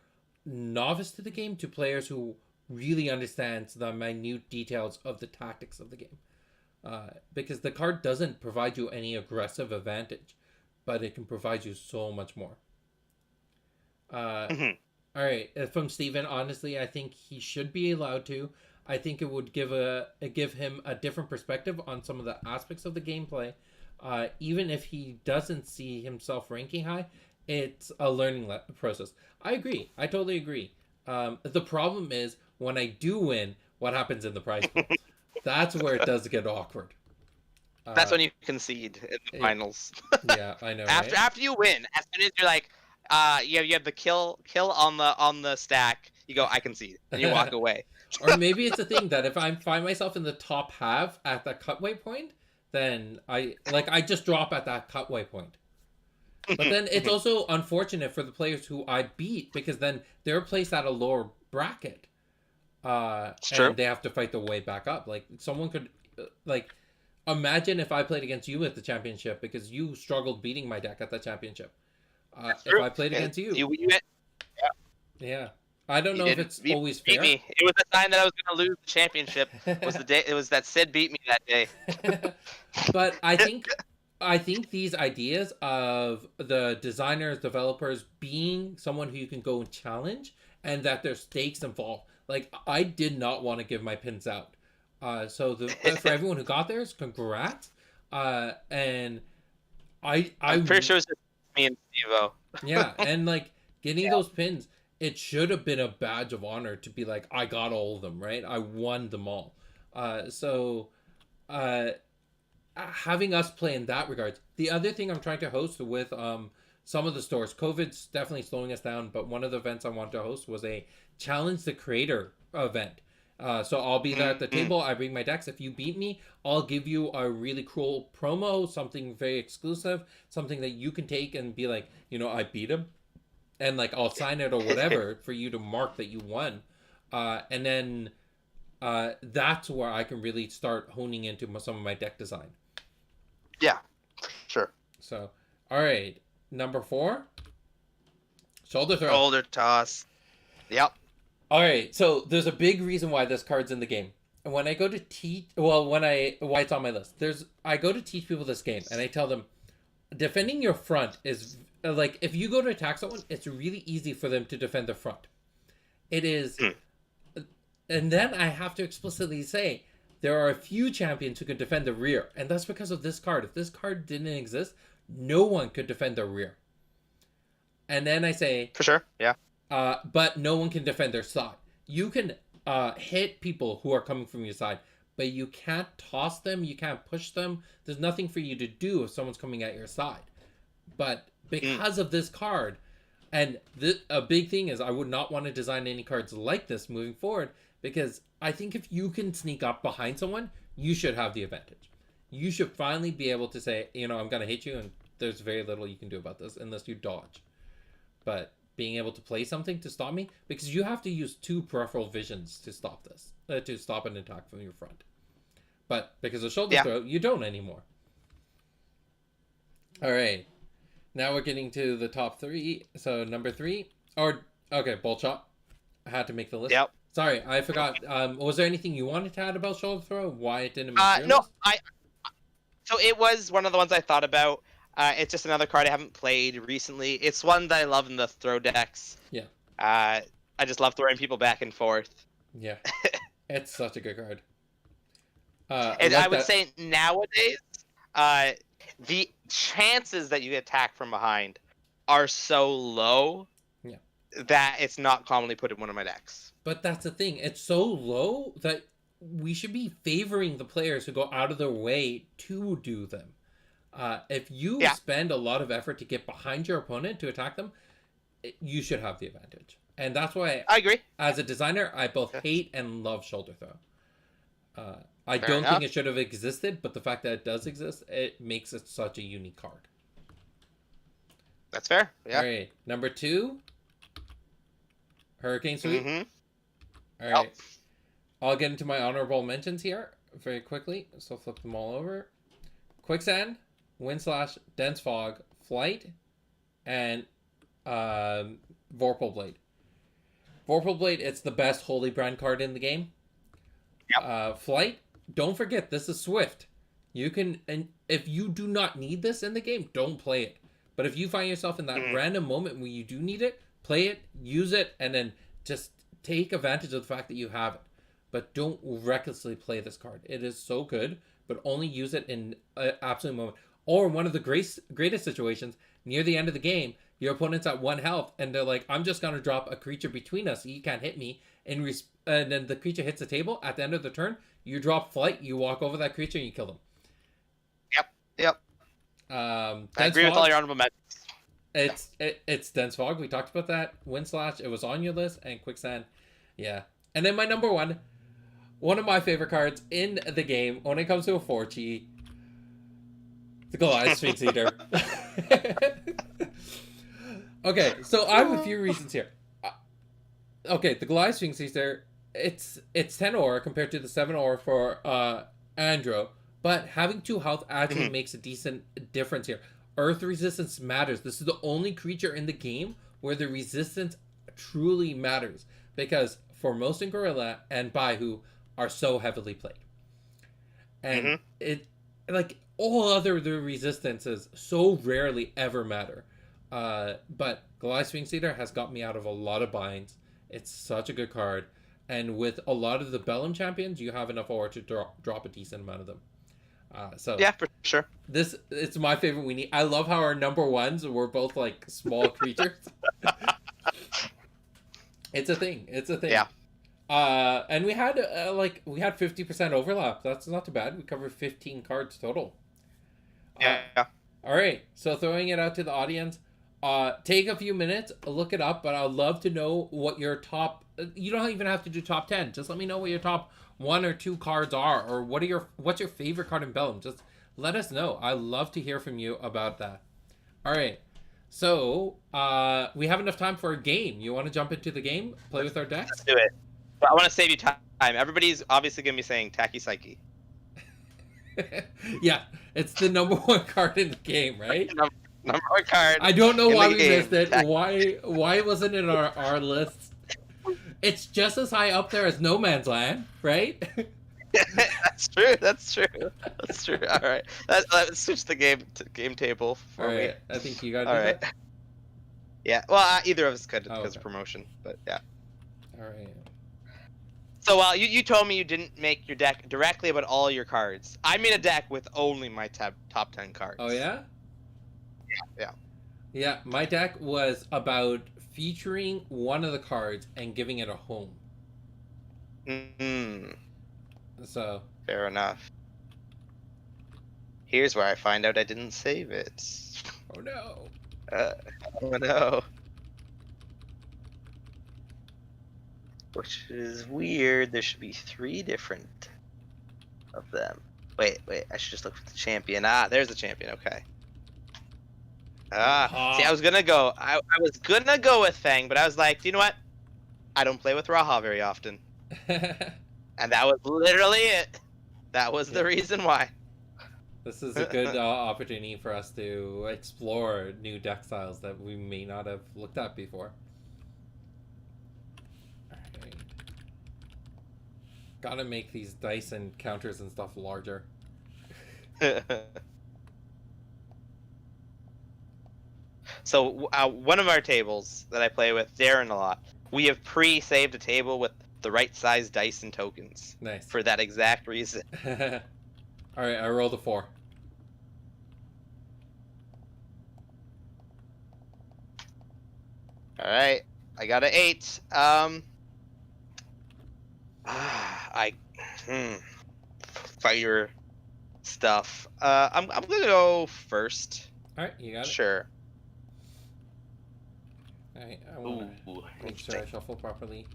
novice to the game to players who really understands the minute details of the tactics of the game. Because the card doesn't provide you any aggressive advantage, but it can provide you so much more. Uh, Mhm. all right, from Steven, honestly, I think he should be allowed to. I think it would give him a different perspective on some of the aspects of the gameplay. Even if he doesn't see himself ranking high, it's a learning process. I agree. I totally agree. The problem is when I do win, what happens in the prize pool? That's where it does get awkward. That's Uh, when you concede in the yeah, finals. yeah, I know, right? After you win, as soon as you're like, you have the kill on the stack. You go, I concede, and you walk away. Or maybe it's a thing that if I find myself in the top half at that cutway point, then I just drop at that cutway point. But then it's also unfortunate for the players who I beat because then they're placed at a lower bracket, It's true. and they have to fight their way back up. Like someone could, like, imagine if I played against you at the championship because you struggled beating my deck at the championship. That's if true. I played against you. You Yeah. I don't You know if didn't it's beat, always beat fair. me. It was a sign that I was going to lose the championship. Was the day? It was that Sid beat me that day. But I think these ideas of the designers, developers being someone who you can go and challenge, and that there's stakes involved. Like I did not want to give my pins out. So for everyone who got theirs, congrats. And I'm pretty I sure it was just me and Steve-O. yeah, and like getting those pins, it should have been a badge of honor to be like, I got all of them, right? I won them all. So uh having us play in that regards. The other thing I'm trying to host with some of the stores, COVID's definitely slowing us down, but one of the events I wanted to host was a challenge the creator event. So I'll be there at the table. I bring my decks. If you beat me, I'll give you a really cool promo, something very exclusive, something that you can take and be like, I beat him, and like I'll sign it or whatever for you to mark that you won. And then that's where I can really start honing into some of my deck design. Yeah, sure. So, all right, number 4, shoulder throw. Shoulder toss. Yep. All right, so there's a big reason why this card's in the game. And when I go to teach, why it's on my list. I go to teach people this game, and I tell them, defending your front is like if you go to attack someone, it's really easy for them to defend the front. It is, and then I have to explicitly say there are a few champions who can defend the rear, and that's because of this card. If this card didn't exist, no one could defend the rear. And then I say, for sure, yeah. But no one can defend their side. You can hit people who are coming from your side, but you can't toss them, you can't push them. There's nothing for you to do if someone's coming at your side. But because of this card, and a big thing is I would not want to design any cards like this moving forward, because I think if you can sneak up behind someone, you should have the advantage. You should finally be able to say, I'm going to hit you, and there's very little you can do about this unless you dodge. But being able to play something to stop me, because you have to use 2 peripheral visions to stop this, to stop an attack from your front. But because of shoulder throw, you don't anymore. All right. Now we're getting to the top 3. So number 3, bolt shot. I had to make the list. Yep. Sorry, I forgot. Was there anything you wanted to add about shoulder throw? Why it didn't make your No, list? So it was one of the ones I thought about. It's just another card I haven't played recently. It's one that I love in the throw decks. Yeah. I just love throwing people back and forth. Yeah. It's such a good card. And I would say nowadays, the chances that you get attacked from behind are so low that it's not commonly put in one of my decks. But that's the thing. It's so low that we should be favoring the players who go out of their way to do them. If you spend a lot of effort to get behind your opponent to attack them, you should have the advantage. And that's why I agree. As a designer, I both hate and love shoulder throw. I don't think it should have existed, but the fact that it does exist, it makes it such a unique card. That's fair. Yeah. All right, number 2, Hurricane Sweep. All right. I'll get into my honorable mentions here very quickly. So flip them all over. Quicksand, Wind Slash, Dense Fog, Flight, and Vorpal Blade. Vorpal Blade, it's the best Holy Brand card in the game. Yep. Flight, don't forget, this is Swift. You can, and if you do not need this in the game, don't play it. But if you find yourself in that random moment where you do need it, play it, use it, and then just take advantage of the fact that you have it. But don't recklessly play this card. It is so good, but only use it in an absolute moment. Or one of the greatest situations, near the end of the game, your opponent's at 1 health, and they're like, I'm just going to drop a creature between us so you can't hit me. And then the creature hits the table. At the end of the turn, you drop Flight, you walk over that creature, and you kill them. Yep. I agree with all your honorable mentions. It's Dense Fog. We talked about that. Wind Slash, it was on your list. And Quicksand, yeah. And then my number 1, one of my favorite cards in the game when it comes to a 4-chi, the Goliath Sphinx Eater. Okay, so I have a few reasons here. Okay, the Goliath Sphinx Eater, it's 10 aura compared to the 7 aura for Andro, but having 2 health actually makes a decent difference here. Earth resistance matters. This is the only creature in the game where the resistance truly matters, because Foremost and Gorilla and Baihu are so heavily played, and Mm-hmm. it like all other the resistances so rarely ever matter. But Goliath Sphinx Eater has got me out of a lot of binds. It's such a good card, and with a lot of the Bellum champions, you have enough ore to drop a decent amount of them. So Yeah, for sure. this it's my favorite weenie. I love how our number ones were both like small creatures. It's a thing. It's a thing. Yeah. And we had 50% overlap. That's not too bad. We covered 15 cards total. Yeah. All right. So throwing it out to the audience, take a few minutes, look it up, but I'd love to know what your top. You don't even have to do top 10. Just let me know what your top 1 or 2 cards are, or what's your favorite card in Bellum. Just let us know. I love to hear from you about that. All right. So we have enough time for a game. You want to jump into the game? Play with our decks? Let's do it. But I want to save you time. Everybody's obviously gonna be saying Tacky Psyche. Yeah, it's the number 1 card in the game, right? Number 1 card. I don't know why we game. missed it. Why wasn't it in our list? It's just as high up there as No Man's Land, right? That's true. That's true. That's true. All right. Let's switch the game table for All me. right, I think you got to All do right. that. Yeah. Well, either of us could because okay. of promotion, but yeah. All right. So you told me you didn't make your deck directly about all your cards. I made a deck with only my top 10 cards. Oh yeah? Yeah. Yeah, my deck was about featuring one of the cards and giving it a home. Mm-hmm. So. Fair enough. Here's where I find out I didn't save it. Oh no. Oh no. Which is weird. There should be 3 different of them. Wait. I should just look for the champion. Ah, there's the champion. Okay. See, I was gonna go. I was gonna go with Fang, but I was like, you know what? I don't play with Raha very often, and that was literally it. That was the reason why. This is a good opportunity for us to explore new deck styles that we may not have looked at before. Alright. Gotta make these dice and counters and stuff larger. So one of our tables that I play with Darren a lot, we have pre-saved a table with the right size dice and tokens. Nice. For that exact reason. Alright, I rolled a 4. Alright, I got an 8. Fire stuff. I'm gonna go first. Alright, you got it. Sure. Alright, I wanna make sure I shuffle properly.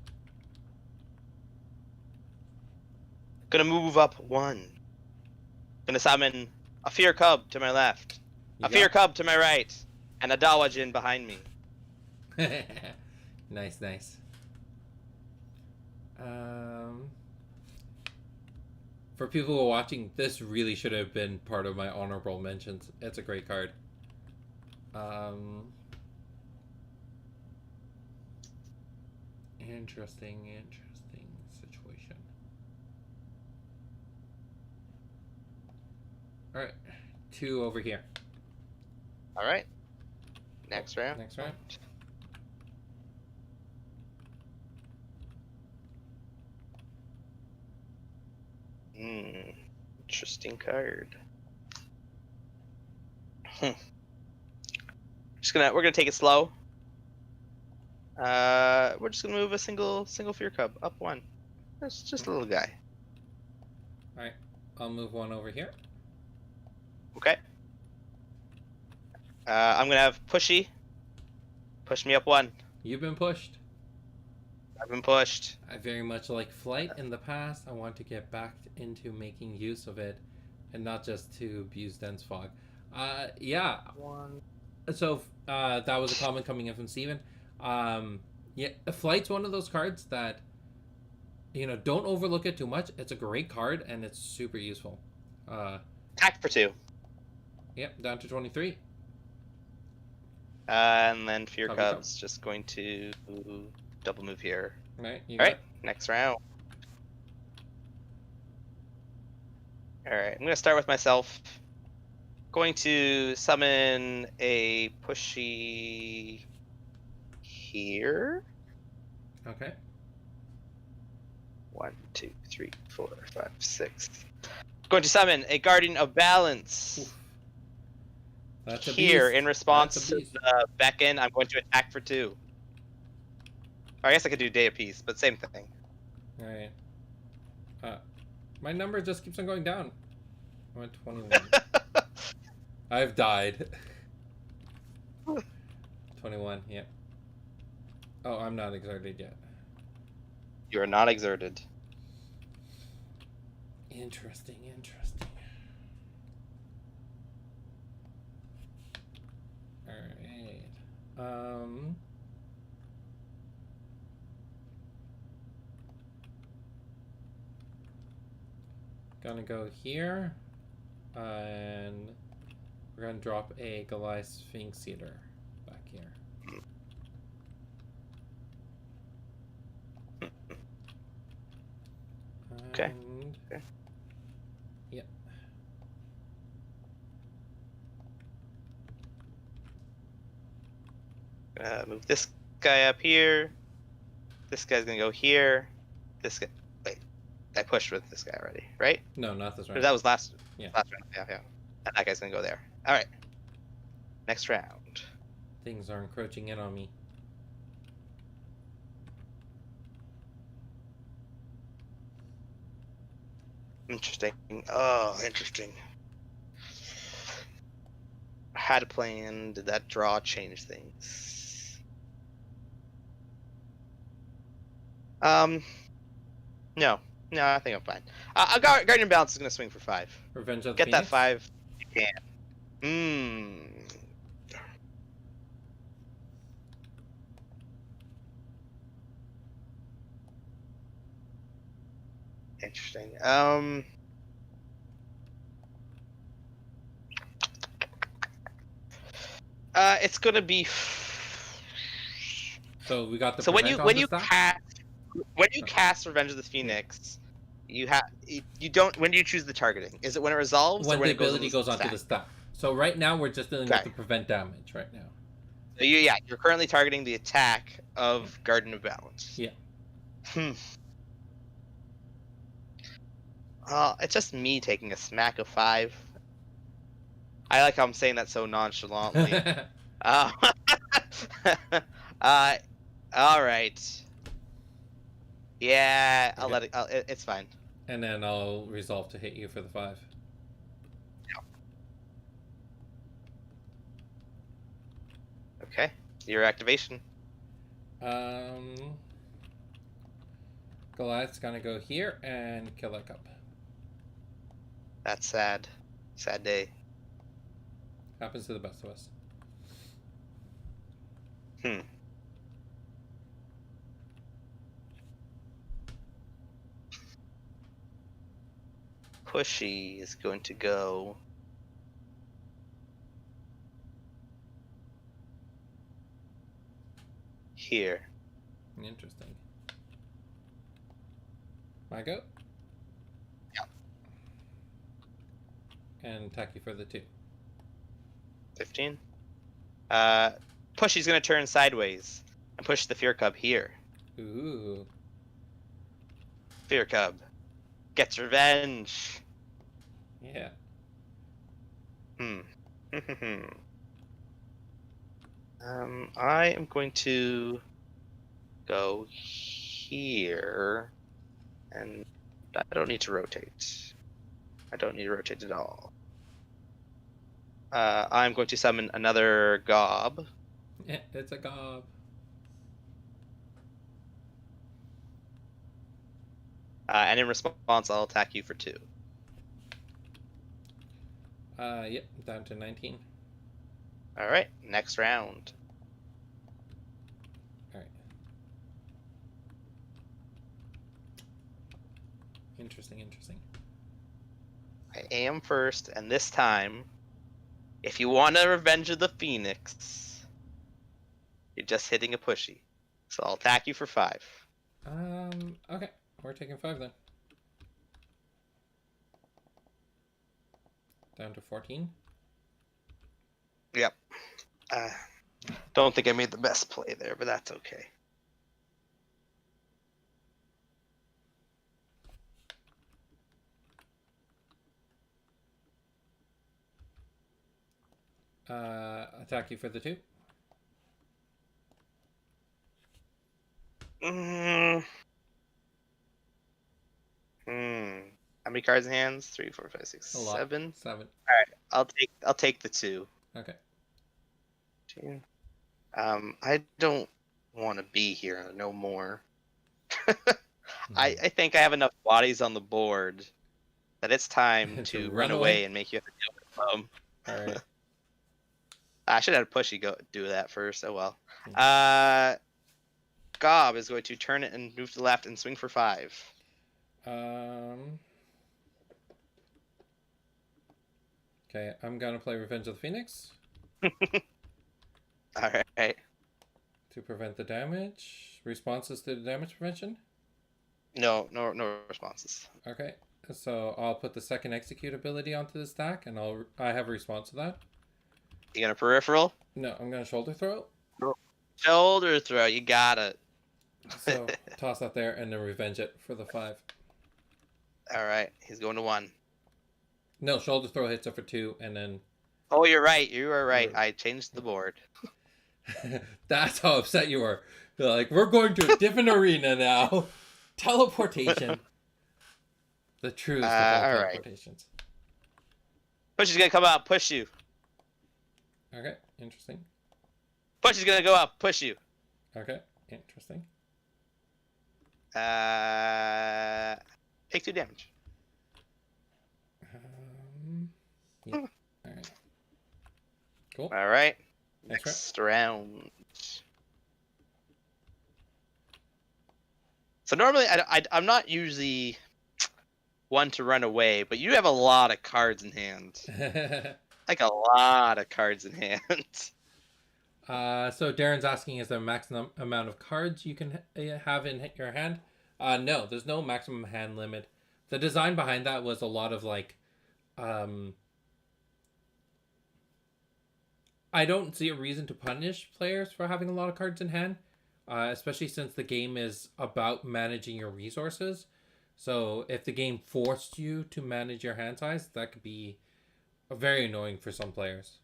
Gonna move up 1. Gonna summon a Fear Cub to my left, a Fear Cub to my right, and a Dawajin behind me. Nice. For people who are watching, this really should have been part of my honorable mentions. It's a great card. Interesting situation. Alright, 2 over here. Alright. Next round. Next round. Interesting card. We're gonna take it slow. We're just gonna move a single Fear Cub up 1. That's just a little guy. Alright, I'll move 1 over here. Okay. I'm gonna have Pushy. Push me up 1. You've been pushed. I've been pushed. I very much like Flight in the past. I want to get back into making use of it and not just to abuse Dense Fog. Yeah. 1. So that was a comment coming in from Steven. Yeah, Flight's one of those cards that, don't overlook it too much. It's a great card and it's super useful. Attack for 2. Yep, down to 23. And then Fear Copy, copy. Cub's just going to double move here. Right, you All got right, next round. All right, I'm gonna start with myself. Going to summon a pushy here. it. Okay. 1, 2, 3, 4, 5, 6. Going to summon a Guardian of Balance. Oof. That's a Here, beast. in response That's a to beast. the beckon, I'm going to attack for 2. Or I guess I could do Day of Peace, but same thing. Alright. My number just keeps on going down. I'm at 21. I've died. 21, yeah. Oh, I'm not exerted yet. You are not exerted. Interesting, interesting. Alright. Gonna go here. And we're gonna drop a Goliath Sphinx Eater back here. Okay. And, Okay. Yep. Move this guy up here. This guy's gonna go here. This guy. Wait, I pushed with this guy already, right? No, not this Or round. that was last. Yeah. Last round. Yeah. And that guy's gonna go there. All right. Next round. Things are encroaching in on me. Interesting. Oh, interesting. I had a plan. Did that draw change things? No. No, I think I'm fine. Guardian Balance is gonna swing for 5. Revenge of the Get that Phoenix? 5. You can. Interesting. It's gonna be. So we got the So when prevent you on when the you stack? cast Revenge of the Phoenix, you don't when you choose the targeting. Is it when it resolves When or when the it goes ability goes onto the stack. So right now we're just dealing with Okay. the prevent damage right now. So you're currently targeting the attack of Guardian of Balance. Yeah. It's just me taking a smack of 5. I like how I'm saying that so nonchalantly. All right. Yeah, I'll Okay. let it. It's fine. And then I'll resolve to hit you for the 5. Okay, your activation. Goliath's gonna go here and kill that cup. That's sad. Sad day. Happens to the best of us. Pushy is going to go here. Interesting. My go? Yeah. And attack you for the 2. 15. Pushy's gonna turn sideways and push the Fear Cub here. Ooh. Fear Cub gets revenge. Yeah. I am going to go here, and I don't need to rotate. I don't need to rotate at all. I'm going to summon another Gob. Yeah, it's a gob. And in response, I'll attack you for 2. Yep, down to 19. All right, next round. Alright. Interesting, interesting. I am first, and this time, if you want a Revenge of the Phoenix, You're just hitting a pushy. So I'll attack you for 5. Okay. We're taking 5 then. Down to 14. Yep. Don't think I made the best play there, but that's okay. Attack you for the 2. How many cards in hands? 3, 4, 5, 6, A lot. 7. 7. All right, I'll take the 2. Okay. 2. I don't want to be here no more. I think I have enough bodies on the board that it's time to run away and make you have to deal with them. All right. I should have had Pushy go do that first. Oh well. Yeah. Gob is going to turn it and move to the left and swing for 5. Okay, I'm gonna play Revenge of the Phoenix. All right. To prevent the damage. Responses to the damage prevention? No responses. Okay. So I'll put the second execute ability onto the stack, and I have a response to that. You gonna peripheral? No, I'm gonna shoulder throw. Shoulder throw. You got it. So toss that there, and then revenge it for the 5. All right. He's going to 1. No, shoulder throw hits it for 2, and then. Oh, you're right. You are right. I changed the board. That's how upset you were. You're like, we're going to a different arena now. Teleportation. The truest of all teleportations. Right. Push is gonna come out, push you. Okay, interesting. Push is gonna go up, push you. Okay, interesting. Take 2 damage. Yeah. All right. Cool. All right. Next Next round. So normally I'm not usually one to run away, but you have a lot of cards in hand. Like a lot of cards in hand. So Darren's asking, is there a maximum amount of cards you can have in your hand? No, there's no maximum hand limit. The design behind that was a lot of like, I don't see a reason to punish players for having a lot of cards in hand, especially since the game is about managing your resources. So if the game forced you to manage your hand size, that could be very annoying for some players.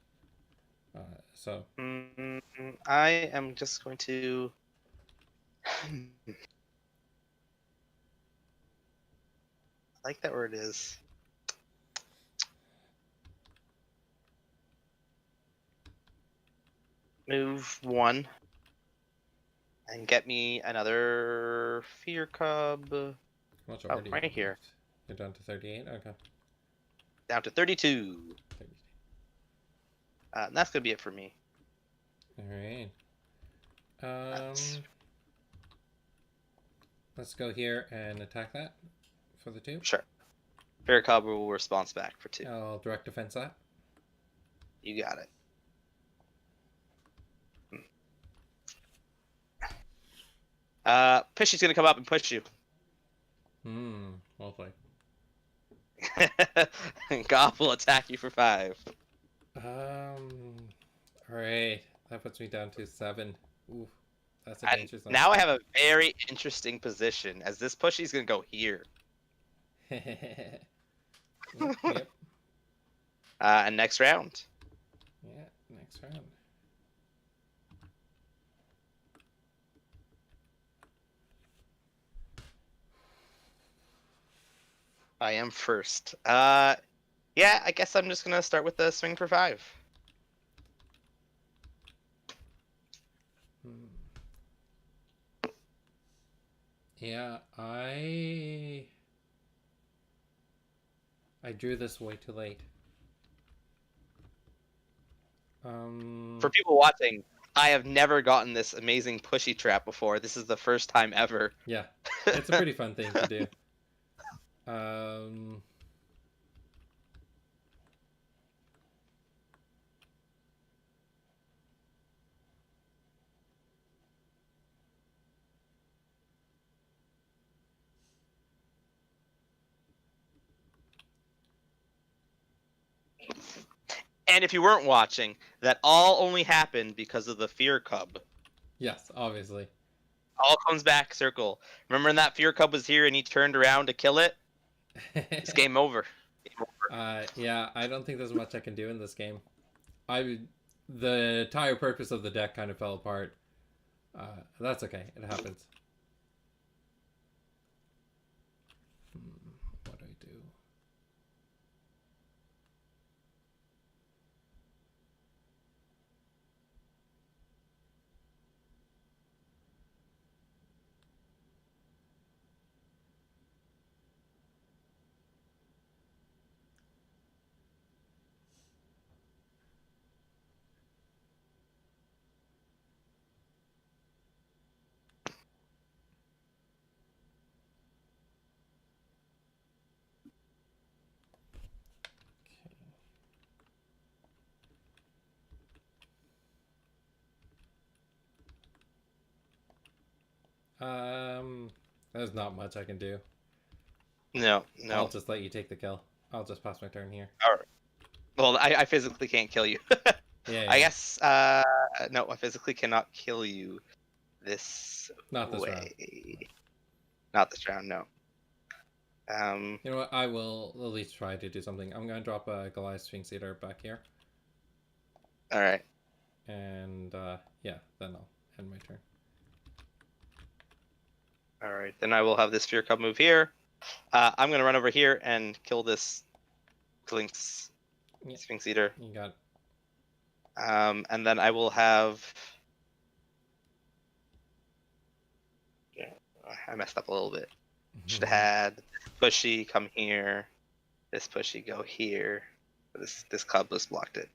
I am just going to. I like that where it is. Move 1 and get me another fear cub. Right here. You're down to 38. Okay. Down to 32. 32. That's gonna be it for me. All right. Let's go here and attack that for the 2. Sure. Fear cub will response back for 2. I'll direct defense that. You got it. Pushy's gonna come up and push you. Well played. Gob will attack you for 5. Alright. That puts me down to 7. Ooh, that's a dangerous one. Now I have a very interesting position, as this pushy's gonna go here. Yep. And next round. Yeah, next round. I am first. Yeah, I guess I'm just gonna start with the swing for 5. Yeah, I drew this way too late. For people watching, I have never gotten this amazing pushy trap before. This is the first time ever. Yeah, it's a pretty fun thing to do. And if you weren't watching, that all only happened because of the fear cub. Yes, obviously. All comes back circle. Remember when that fear cub was here and he turned around to kill it? It's game over. Game over. Yeah, I don't think there's much I can do in this game. The entire purpose of the deck kind of fell apart. That's okay. It happens. What do I do? There's not much I can do. No. I'll just let you take the kill. I'll just pass my turn here. All right. Well, I physically can't kill you. Yeah. I guess. No, I physically cannot kill you this Not this way. round. Not this round. No. You know what? I will at least try to do something. I'm gonna drop a Goliath Sphinx Eater back here. All right. And yeah, then I'll end my turn. All right. Then I will have this fear cub move here. I'm gonna run over here and kill this Sphinx Eater. You got it. And then I will have. Yeah, I messed up a little bit. Should have had this pushy come here. This pushy go here. This cub just blocked it.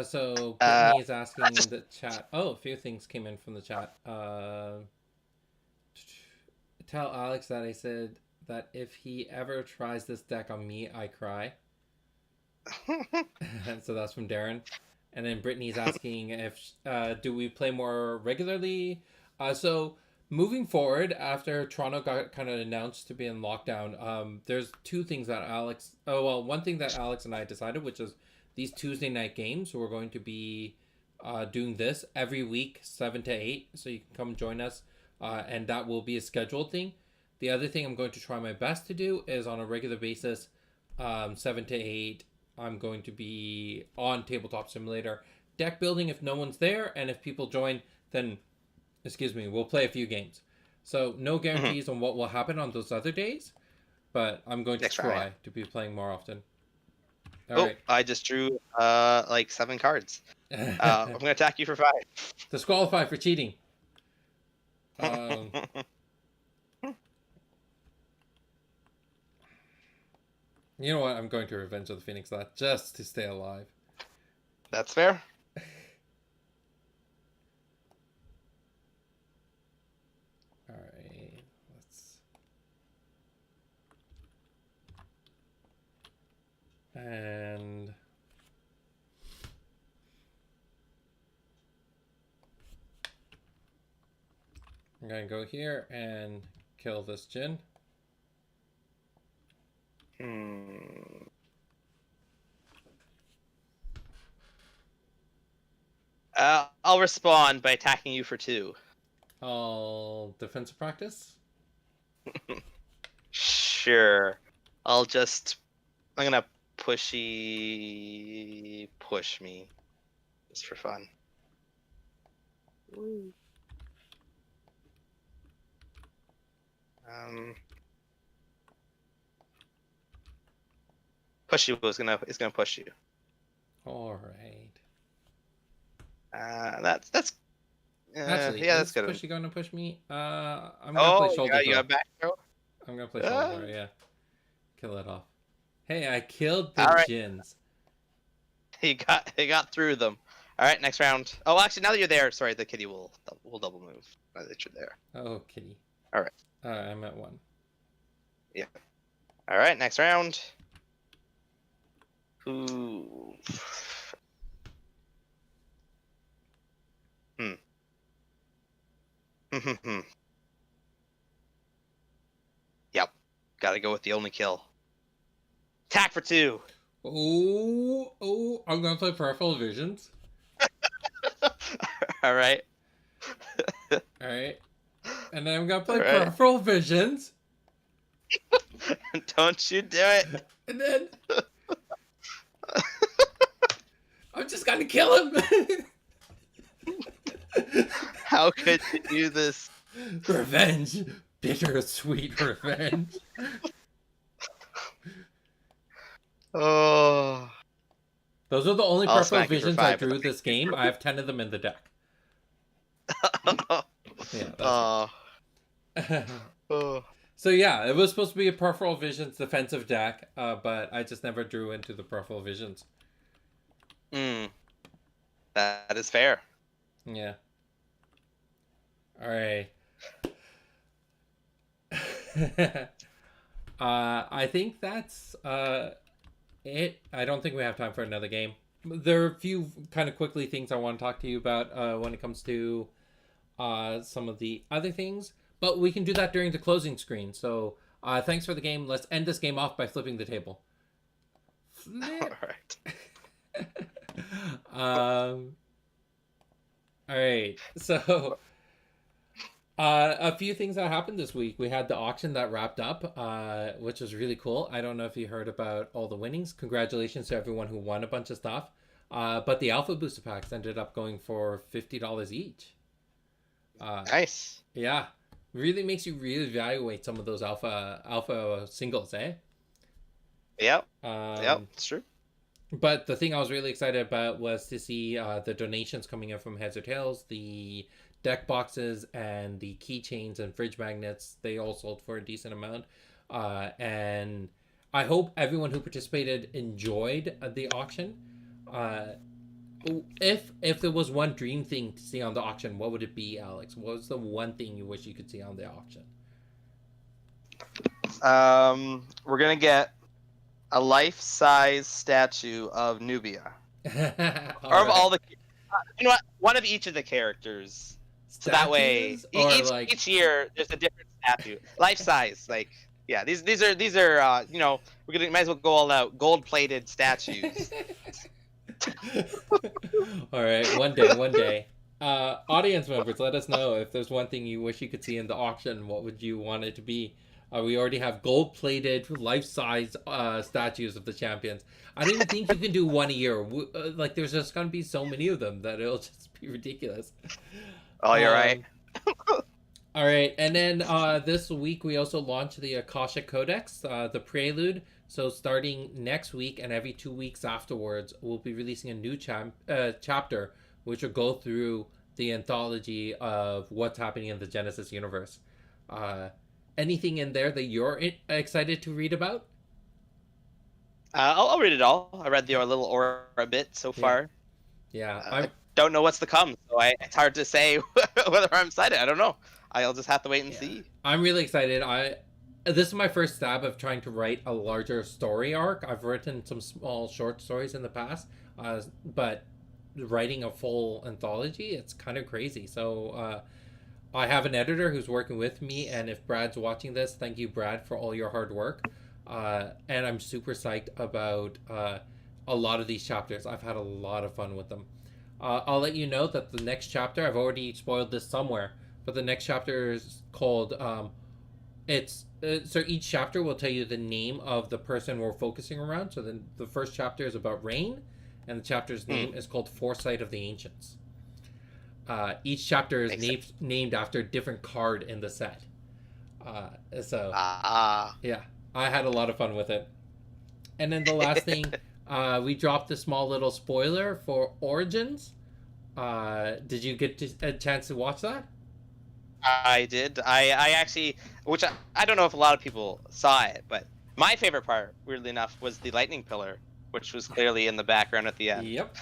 So Brittany is asking in the chat. Oh, a few things came in from the chat. Tell Alex that I said that if he ever tries this deck on me, I cry. So that's from Darren. And then Brittany's asking if do we play more regularly? So moving forward, after Toronto got kind of announced to be in lockdown, there's two things that Alex. Oh well, one thing that Alex and I decided, which is these Tuesday night games. We're going to be doing this every week, 7 to 8. So you can come join us, and that will be a scheduled thing. The other thing I'm going to try my best to do is on a regular basis, 7 to 8. I'm going to be on Tabletop Simulator deck building if no one's there, and if people join, then we'll play a few games. So no guarantees on what will happen on those other days, but I'm going to try to be playing more often. All right. I just drew like 7 cards. I'm gonna attack you for 5. Disqualify for cheating. You know what? I'm going to Revenge of the Phoenix that just to stay alive. That's fair. Alright, let's... And... I'm going to go here and kill this Jin. I'll respond by attacking you for 2. I'll defensive practice. Sure. I'm gonna push me just for fun. Push you is gonna push you. All right. That's Actually, yeah, that's good. Pushy going to push me? I'm gonna play shoulder throw. You got back throw? I'm gonna play shoulder throw. Yeah, kill it off. Hey, I killed the Jins. He got through them. All right, next round. Oh, actually, now that you're there, sorry, the kitty will double move. Now that you're there. Oh, kitty. All right. I'm at 1. Yeah. All right, next round. Ooh. Yep. Gotta go with the only kill. Attack for 2. Oh, I'm gonna play Peripheral Visions. All right. Alright. And then I'm gonna All play right. Peripheral Visions. Don't you do it. And then I'm just gonna kill him. How could you do this? Revenge. Bittersweet revenge. Oh. Those are the only I'll Peripheral smack you for Visions I 5 drew this game. I have 10 of them in the deck. Yeah, Oh. that's Oh. So yeah, it was supposed to be a Peripheral Visions defensive deck, but I just never drew into the Peripheral Visions. That is fair. Yeah. Alright. I think that's it. I don't think we have time for another game. There are a few kind of quickly things I want to talk to you about when it comes to some of the other things, but we can do that during the closing screen. So thanks for the game. Let's end this game off by flipping the table. Flip. All right. All right. So a few things that happened this week. We had the auction that wrapped up, which was really cool. I don't know if you heard about all the winnings. Congratulations to everyone who won a bunch of stuff. But the Alpha Booster Packs ended up going for $50 each. Nice. Yeah. Really makes you reevaluate some of those alpha singles, eh? Yep. Yep, it's true. But the thing I was really excited about was to see the donations coming in from Heads or Tails, the deck boxes, and the keychains and fridge magnets. They all sold for a decent amount. And I hope everyone who participated enjoyed the auction. If there was one dream thing to see on the auction, what would it be, Alex? What was the one thing you wish you could see on the auction? We're gonna get a life-size statue of Nubia, or of all the. You know what? One of each of the characters. So that way, each year there's a different statue, life-size. Like, yeah, these are we're might as well go all out, gold-plated statues. All right, one day. Audience members, let us know if there's one thing you wish you could see in the auction. What would you want it to be? We already have gold-plated, life-size statues of the champions. I don't even think you can do one a year. Like, there's just gonna be so many of them that it'll just be ridiculous. Oh, you're right. All right, and then this week we also launched the Akasha Codex, the Prelude. So starting next week and every 2 weeks afterwards, we'll be releasing a new chapter, which will go through the anthology of what's happening in the Genesis universe. Anything in there that you're excited to read about? I'll read it all. I read the little aura bit so far. Yeah, I don't know what's to come, so it's hard to say whether I'm excited. I don't know. I'll just have to wait and see. I'm really excited. This is my first stab of trying to write a larger story arc. I've written some small short stories in the past, but writing a full anthology, it's kind of crazy. So I have an editor who's working with me, and if Brad's watching this, thank you, Brad, for all your hard work. And I'm super psyched about a lot of these chapters. I've had a lot of fun with them. I'll let you know that the next chapter, I've already spoiled this somewhere, but the next chapter is called so each chapter will tell you the name of the person we're focusing around. So then the first chapter is about Rain, and the chapter's name is called Foresight of the Ancients. Each chapter is named after a different card in the set. Yeah, I had a lot of fun with it. And then the last thing, we dropped a small little spoiler for Origins. Did you get a chance to watch that? I did. I actually, which I don't know if a lot of people saw it, but my favorite part, weirdly enough, was the lightning pillar, which was clearly in the background at the end. Yep.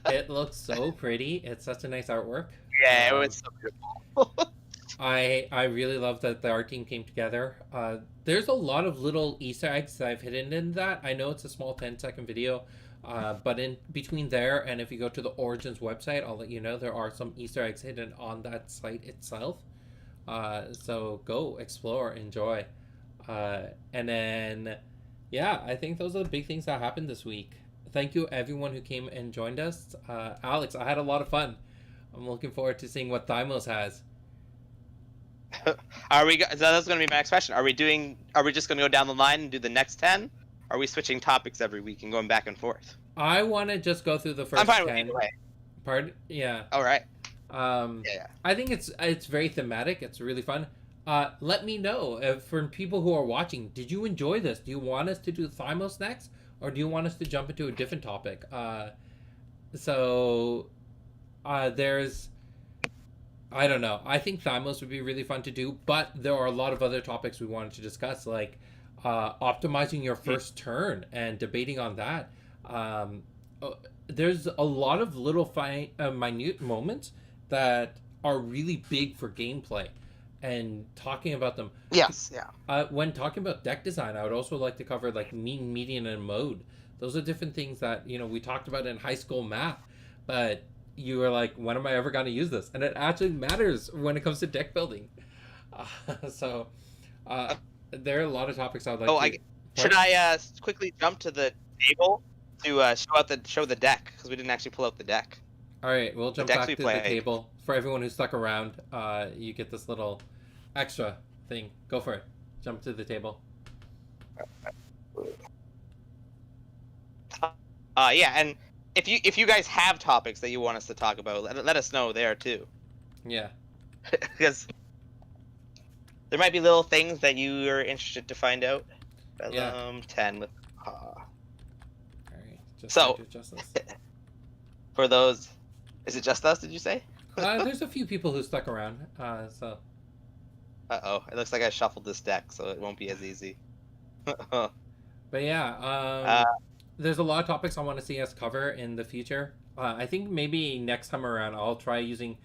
It looks so pretty. It's such a nice artwork. Yeah, it was so beautiful. I really love that the art team came together. There's a lot of little Easter eggs that I've hidden in that. I know it's a small 10-second video, but in between there and if you go to the Origins website, I'll let you know there are some Easter eggs hidden on that site itself. So go explore, enjoy. And then yeah, I think those are the big things that happened this week. Thank you, everyone who came and joined us. Alex, I had a lot of fun. I'm looking forward to seeing what Thymos has. Are we? So that's going to be my next question. Are we doing? Are we just going to go down the line and do the next 10? Are we switching topics every week and going back and forth? I want to just go through the I'm first fine with 10. either way. Pardon? Yeah. All right. Yeah. I think it's very thematic. It's really fun. Let me know from people who are watching. Did you enjoy this? Do you want us to do Thymos next, or do you want us to jump into a different topic? So there's I don't know. I think Thymos would be really fun to do, but there are a lot of other topics we wanted to discuss, like optimizing your first turn and debating on that. Um, there's a lot of little minute moments that are really big for gameplay, and talking about them. Yes. Yeah. When talking about deck design, I would also like to cover like mean, median, and mode. Those are different things that we talked about in high school math, but you were like, when am I ever going to use this? And it actually matters when it comes to deck building. So there are a lot of topics I would like to. Should I quickly jump to the table to show the deck, because we didn't actually pull out the deck. All right, we'll jump back to the table. For everyone who stuck around, you get this little extra thing. Go for it. Jump to the table. Yeah, and if you guys have topics that you want us to talk about, let us know there too. Yeah. Because there might be little things that you are interested to find out. Bellum 10 with. All right. Just for those, is it just us? Did you say? There's a few people who stuck around. So. It looks like I shuffled this deck, so it won't be as easy. But yeah, there's a lot of topics I want to see us cover in the future. I think maybe next time around I'll try using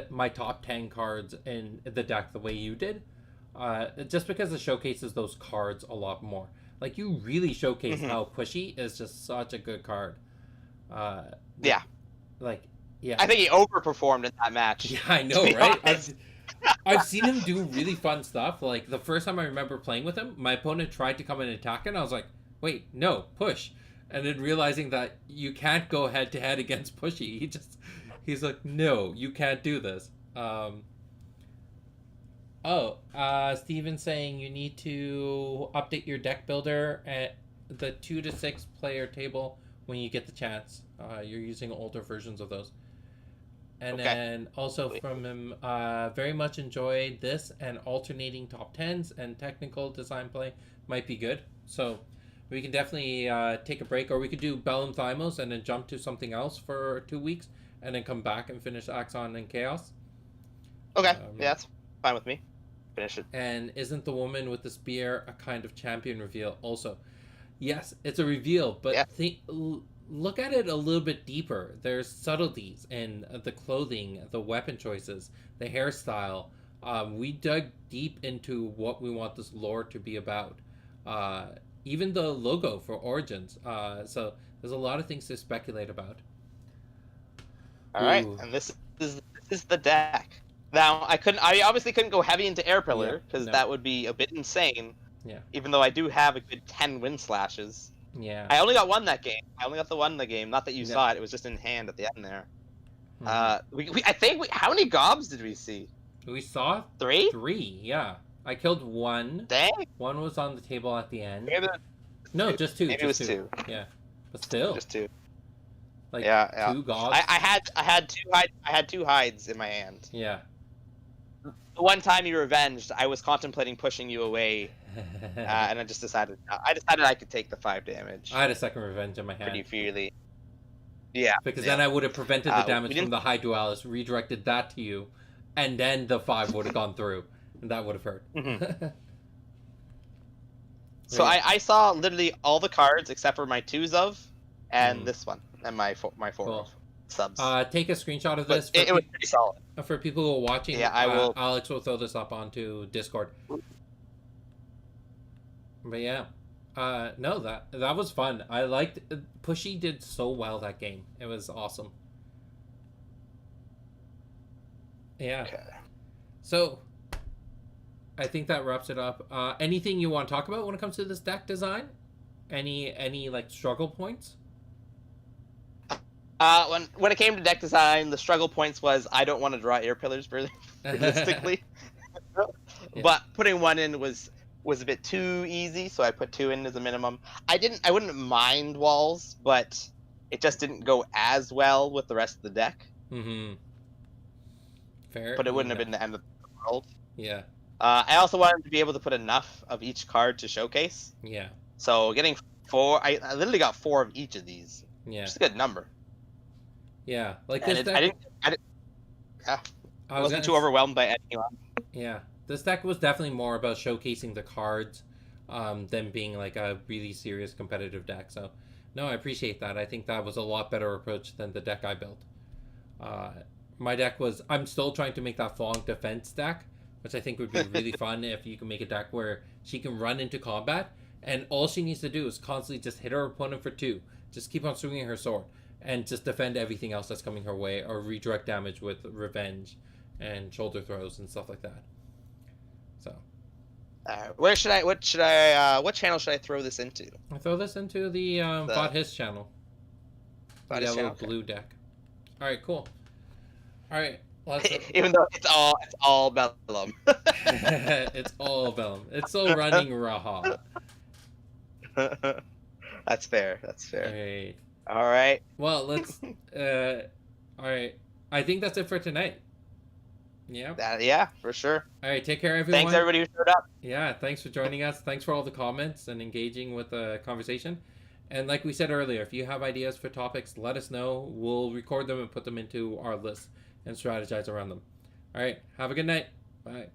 my top 10 cards in the deck the way you did. Just because it showcases those cards a lot more. Like, you really showcase how Pushy is just such a good card. Yeah. Like, yeah. I think he overperformed in that match. Yeah, I know, right? I've seen him do really fun stuff. Like, the first time I remember playing with him, my opponent tried to come and attack, and I was like, wait, no, push. And then realizing that you can't go head to head against Pushy, he's like, no, you can't do this. Steven's saying you need to update your deck builder at the 2 to 6 player table when you get the chance. You're using older versions of those. And then also from him, very much enjoyed this, and alternating top 10s and technical design play might be good. So we can definitely take a break, or we could do Bellum Thymos and then jump to something else for 2 weeks and then come back and finish Axon and Chaos. Okay, yeah, that's fine with me. Finish it. And isn't the woman with the spear a kind of champion reveal also? Yes, it's a reveal, but look at it a little bit deeper. There's subtleties in the clothing, the weapon choices, the hairstyle. We dug deep into what we want this lore to be about. Even the logo for Origins. So there's a lot of things to speculate about. All right, and this is the deck. Now I obviously couldn't go heavy into Air Pillar because that would be a bit insane. Yeah. Even though I do have a good 10 wind slashes. Yeah. I only got one that game. I only got the one in the game. Not that you saw it. It was just in hand at the end there. I think how many gobs did we see? We saw 3. 3. Yeah. I killed 1. Dang. 1 was on the table at the end. No, just 2. Maybe it was 2. Yeah. But still. Just 2. Like 2 gobs. I had 2 hides in my hand. Yeah. The one time you revenged, I was contemplating pushing you away, and I decided I could take the 5 damage. I had a second revenge in my hand. Pretty freely. Yeah. Because then I would have prevented the damage from the High Duelist, redirected that to you, and then the 5 would have gone through, and that would have hurt. Mm-hmm. So I saw literally all the cards except for my 2s of, and this one, and my 4 cool. subs. Take a screenshot of this. It was pretty solid. For people who are watching, I will. Alex will throw this up onto Discord. But yeah, no, that was fun. I liked Pushy did so well that game. It was awesome. Yeah. Okay. So, I think that wraps it up. Anything you want to talk about when it comes to this deck design? Any like struggle points? When it came to deck design, the struggle points was I don't want to draw air pillars realistically, Yeah. but putting one in was a bit too easy, so I put two in as a minimum. I wouldn't mind walls, but it just didn't go as well with the rest of the deck. Mm-hmm. Fair But it wouldn't have enough. been the end of the world. Yeah. I also wanted to be able to put enough of each card to showcase. Yeah. So getting four, I literally got four of each of these, Yeah. which is a good number. Yeah. Like And this deck. I I was wasn't gonna too overwhelmed by anyone. Yeah, this deck was definitely more about showcasing the cards than being like a really serious competitive deck. So, no, I appreciate that. I think that was a lot better approach than the deck I built. Uh, my deck was. I'm still trying to make that Fong defense deck, which I think would be really fun if you can make a deck where she can run into combat and all she needs to do is constantly just hit her opponent for two. Just keep on swinging her sword and just defend everything else that's coming her way or redirect damage with revenge and shoulder throws and stuff like that. So What channel should I throw this into? I throw this into the Fought His channel. The yellow Channel? Okay. blue deck. All right, cool. All right, let's. Even though it's all Bellum. It's all Bellum. It's all running Raha. That's fair. That's fair. All right. All right. Well, let's. All right. I think that's it for tonight. Yeah. Yeah, for sure. All right. Take care, everyone. Thanks everybody who showed up. Yeah. Thanks for joining us. Thanks for all the comments and engaging with the conversation. And like we said earlier, if you have ideas for topics, let us know. We'll record them and put them into our list and strategize around them. All right. Have a good night. Bye.